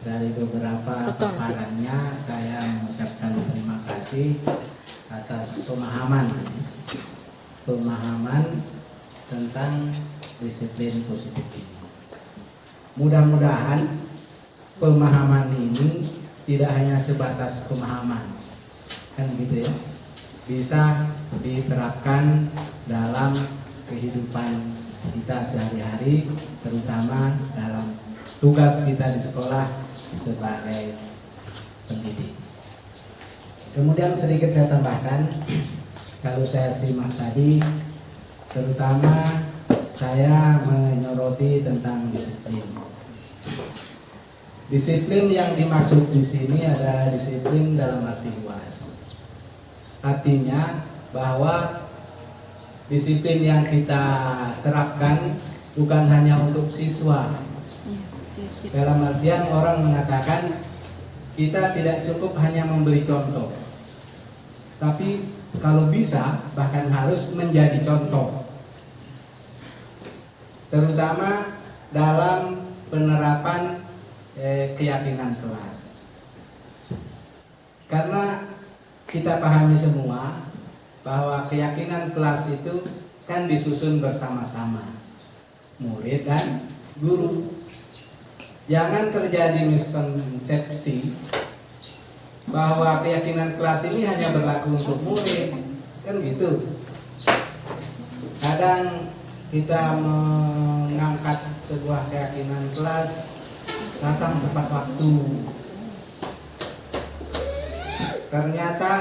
Speaker 4: Dari beberapa paparannya saya mengucapkan terima kasih atas pemahaman tentang disiplin positif ini. Mudah-mudahan pemahaman ini tidak hanya sebatas pemahaman, kan gitu ya, bisa diterapkan dalam kehidupan kita sehari-hari, terutama dalam tugas kita di sekolah sebagai pendidik. Kemudian sedikit saya tambahkan, kalau saya simak tadi, terutama saya menyoroti tentang disiplin. Disiplin yang dimaksud di sini adalah disiplin dalam arti luas. Artinya bahwa disiplin yang kita terapkan bukan hanya untuk siswa. Dalam artian orang mengatakan kita tidak cukup hanya memberi contoh, tapi kalau bisa bahkan harus menjadi contoh, terutama dalam penerapan keyakinan kelas. Karena kita pahami semua bahwa keyakinan kelas itu kan disusun bersama-sama, murid dan guru. Jangan terjadi miskonsepsi bahwa keyakinan kelas ini hanya berlaku untuk murid, kan gitu. Kadang kita mengangkat sebuah keyakinan kelas datang tepat waktu. Ternyata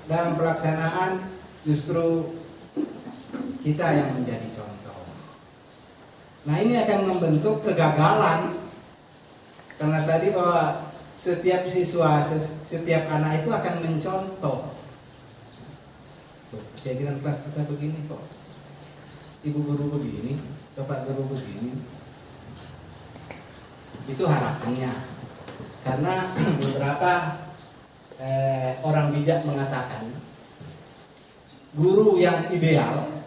Speaker 4: dalam pelaksanaan justru kita yang menjadi contoh. Nah, ini akan membentuk kegagalan. Karena tadi bahwa setiap siswa, setiap anak itu akan mencontoh. Keyakinan kelas kita begini kok. Ibu guru begini, bapak guru begini. Itu harapannya. Karena beberapa orang bijak mengatakan guru yang ideal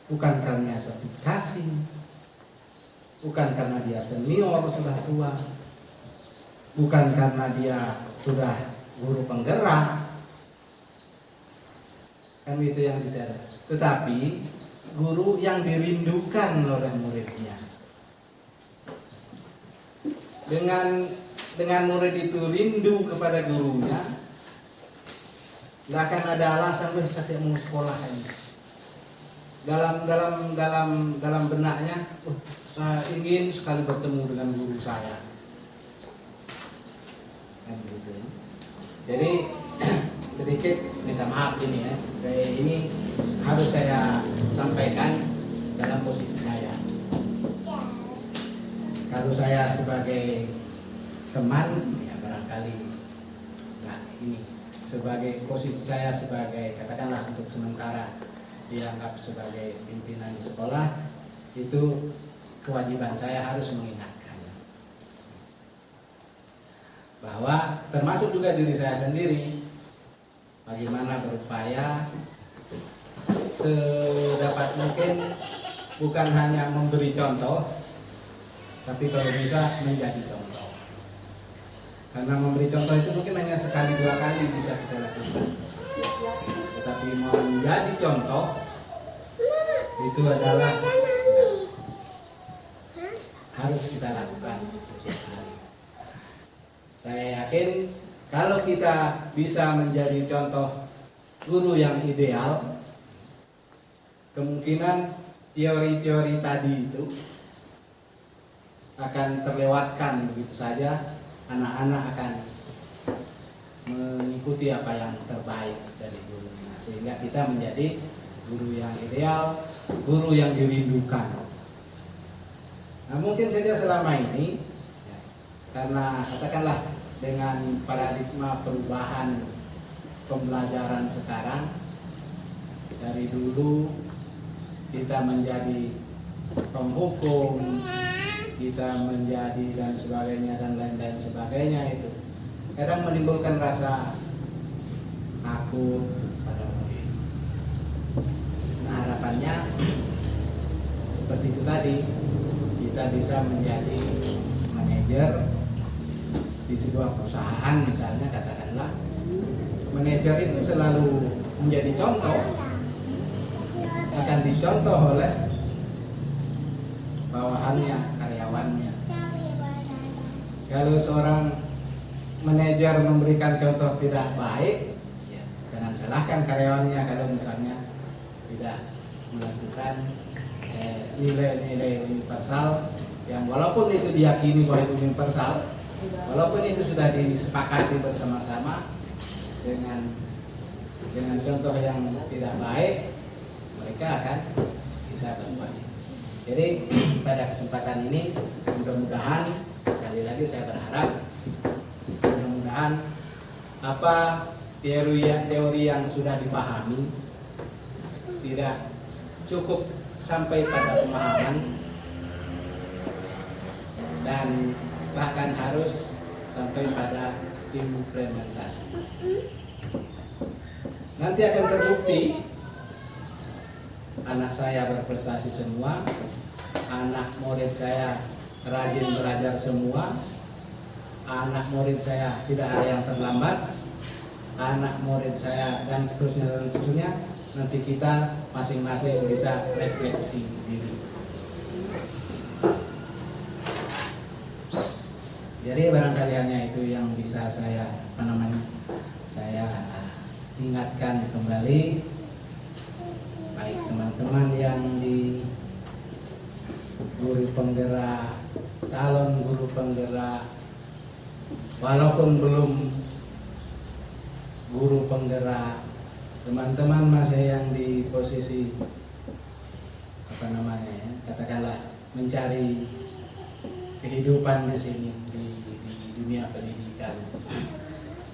Speaker 4: bukan karena sertifikasi, bukan karena dia senior sudah tua, bukan karena dia sudah guru penggerak, kan itu yang bisa. Tetapi guru yang dirindukan oleh muridnya. Dengan murid itu rindu kepada gurunya, nggak akan ada alasan saya mau sekolah ini. Dalam benaknya, saya ingin sekali bertemu dengan guru saya. Kan gitu. Jadi sedikit minta maaf ini ya. Ini harus saya sampaikan dalam posisi saya. Kalau saya sebagai teman, ya barangkali ini sebagai posisi saya sebagai katakanlah untuk sementara dianggap sebagai pimpinan di sekolah, itu kewajiban saya harus mengingatkan bahwa termasuk juga diri saya sendiri bagaimana berupaya sedapat mungkin bukan hanya memberi contoh, tapi kalau bisa menjadi contoh. Karena memberi contoh itu mungkin hanya sekali dua kali bisa kita lakukan, tetapi menjadi contoh itu adalah harus kita lakukan setiap hari. Saya yakin kalau kita bisa menjadi contoh guru yang ideal, kemungkinan teori-teori tadi itu akan terlewatkan begitu saja. Anak-anak akan mengikuti apa yang terbaik dari gurunya, sehingga kita menjadi guru yang ideal, guru yang dirindukan. Nah, mungkin saja selama ini ya, karena katakanlah dengan paradigma perubahan pembelajaran sekarang, dari dulu kita menjadi penghukum, kita menjadi dan sebagainya dan lain-lain sebagainya, itu kadang menimbulkan rasa takut pada murid. Nah, harapannya seperti itu tadi, kita bisa menjadi manajer di sebuah perusahaan misalnya, katakanlah manajer itu selalu menjadi contoh, akan dicontoh oleh bawahannya, karyawannya. Kalau seorang manajer memberikan contoh tidak baik, ya, jangan salahkan karyawannya kalau misalnya tidak melakukan nilai-nilai universal yang walaupun itu diyakini bahwa itu universal, walaupun itu sudah disepakati bersama-sama, dengan contoh yang tidak baik, mereka akan bisa berbuat itu. Jadi pada kesempatan ini mudah-mudahan sekali lagi saya berharap mudah-mudahan apa teori yang sudah dipahami tidak cukup sampai pada pemahaman dan bahkan harus sampai pada implementasi. Nanti akan terbukti anak saya berprestasi semua, anak murid saya rajin belajar semua, anak murid saya tidak ada yang terlambat, anak murid saya dan seterusnya. Nanti kita masing-masing bisa refleksi diri. Jadi barangkali hanya itu yang bisa saya saya ingatkan kembali, baik teman-teman yang di guru penggerak, calon guru penggerak, walaupun belum guru penggerak, teman-teman masih yang di posisi katakanlah mencari kehidupan di sini di dunia pendidikan.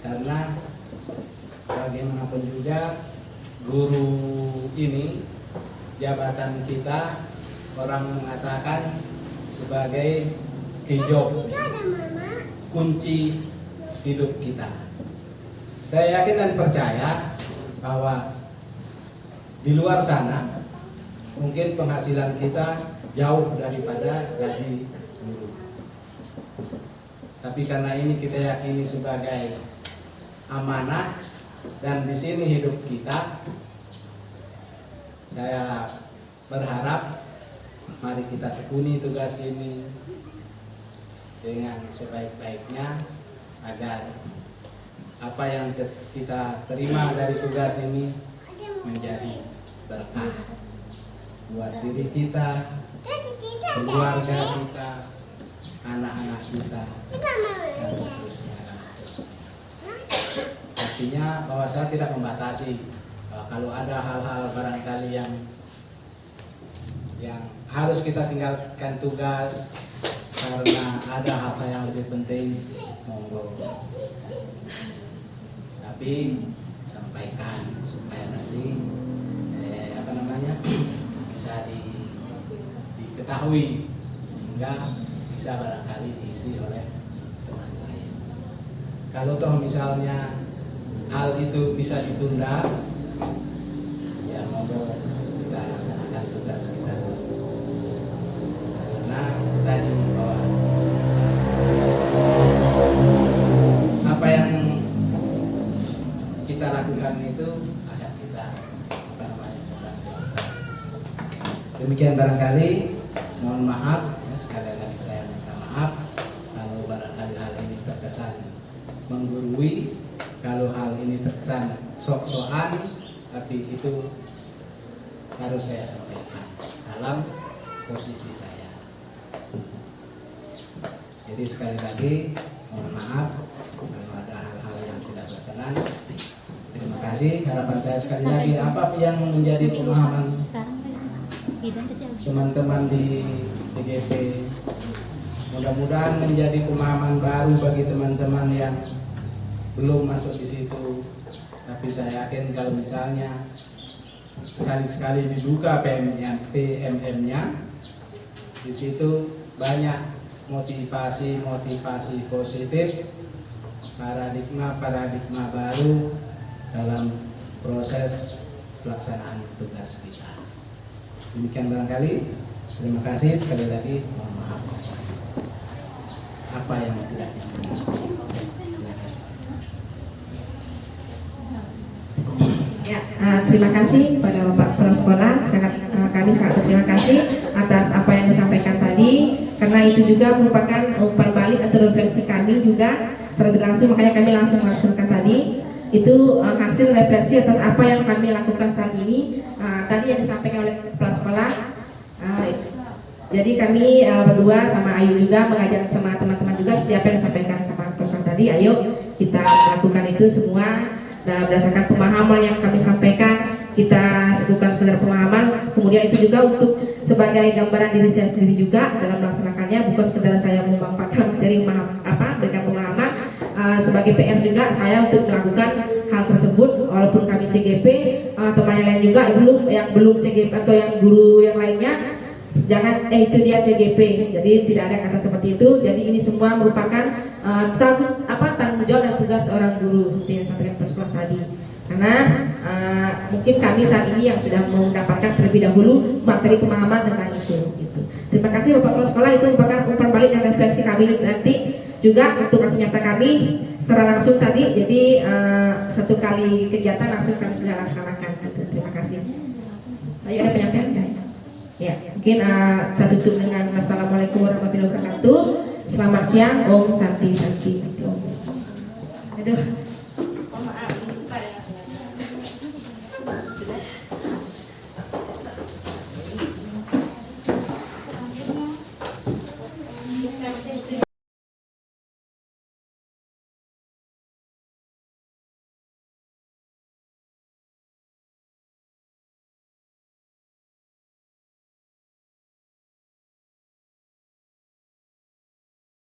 Speaker 4: Karena bagaimanapun juga guru ini jabatan kita, orang mengatakan sebagai key job, kunci hidup kita. Saya yakin dan percaya bahwa di luar sana mungkin penghasilan kita jauh daripada gaji guru. Tapi karena ini kita yakini sebagai amanah dan di sini hidup kita, saya berharap mari kita tekuni tugas ini dengan sebaik-baiknya agar apa yang kita terima dari tugas ini menjadi berkah buat diri kita, keluarga kita, anak-anak kita, dan seterusnya. Artinya bahwa saya tidak membatasi kalau ada hal-hal barangkali yang harus kita tinggalkan tugas karena ada hal-hal yang lebih penting, monggo. Tapi sampaikan supaya nanti bisa diketahui sehingga bisa barangkali diisi oleh teman lain. Kalau toh misalnya hal itu bisa ditunda, ya monggo kita laksanakan tugas kita. Karena itu tadi bahwa apa yang kita lakukan itu akan kita demikian barangkali. Mohon maaf ya, sekali lagi saya minta maaf kalau barangkali hal ini terkesan menggurui, kalau hal ini terkesan sok-sokan, tapi itu harus saya sampaikan dalam posisi saya. Jadi sekali lagi mohon maaf kalau ada hal-hal yang tidak berkenan. Terima kasih. Harapan saya sekali lagi apa yang menjadi pemahaman teman-teman di CGP, mudah-mudahan menjadi pemahaman baru bagi teman-teman yang belum masuk di situ. Tapi saya yakin kalau misalnya sekali-sekali dibuka PMM-nya, di situ banyak motivasi positif, paradigma baru dalam proses pelaksanaan tugas kita. Demikian barangkali. Terima kasih sekali lagi. Mohon maaf atas apa yang tidak nyaman.
Speaker 1: Ya, terima kasih pada Bapak Kepala Sekolah. Kami sangat berterima kasih atas apa yang disampaikan tadi, karena itu juga merupakan umpan balik atau refleksi kami juga secara tidak langsung. Makanya kami langsung melaksanakan tadi. Itu hasil refleksi atas apa yang kami lakukan saat ini. Tadi yang disampaikan oleh kepala sekolah. Jadi kami berdua sama Ayu juga mengajak sama teman-teman juga seperti apa yang disampaikan sama person tadi. Ayo kita lakukan itu semua berdasarkan pemahaman yang kami sampaikan. Kita bukan sekedar pemahaman, kemudian itu juga untuk sebagai gambaran diri saya sendiri juga dalam melaksanakannya, bukan sekedar saya memaparkan materi sebagai PR juga saya untuk melakukan hal tersebut, walaupun kami CGP, teman yang lain juga yang belum CGP atau yang guru yang lainnya jangan itu dia CGP, jadi tidak ada kata seperti itu. Jadi ini semua merupakan tanggung jawab dan tugas seorang guru seperti yang disampaikan Pak Sekolah tadi. Karena mungkin kami saat ini yang sudah mendapatkan terlebih dahulu materi pemahaman tentang itu. Gitu. Terima kasih Bapak Kepala Sekolah, itu merupakan umpan balik dan refleksi kami nanti juga untuk aksi nyata kami secara langsung tadi. Jadi satu kali kegiatan langsung kami sudah laksanakan. Gitu. Terima kasih. Ayo ada penyampaian kan? Ya, mungkin kita tutup dengan Assalamualaikum warahmatullahi wabarakatuh. Selamat siang, Om Santi Santi. Aduh.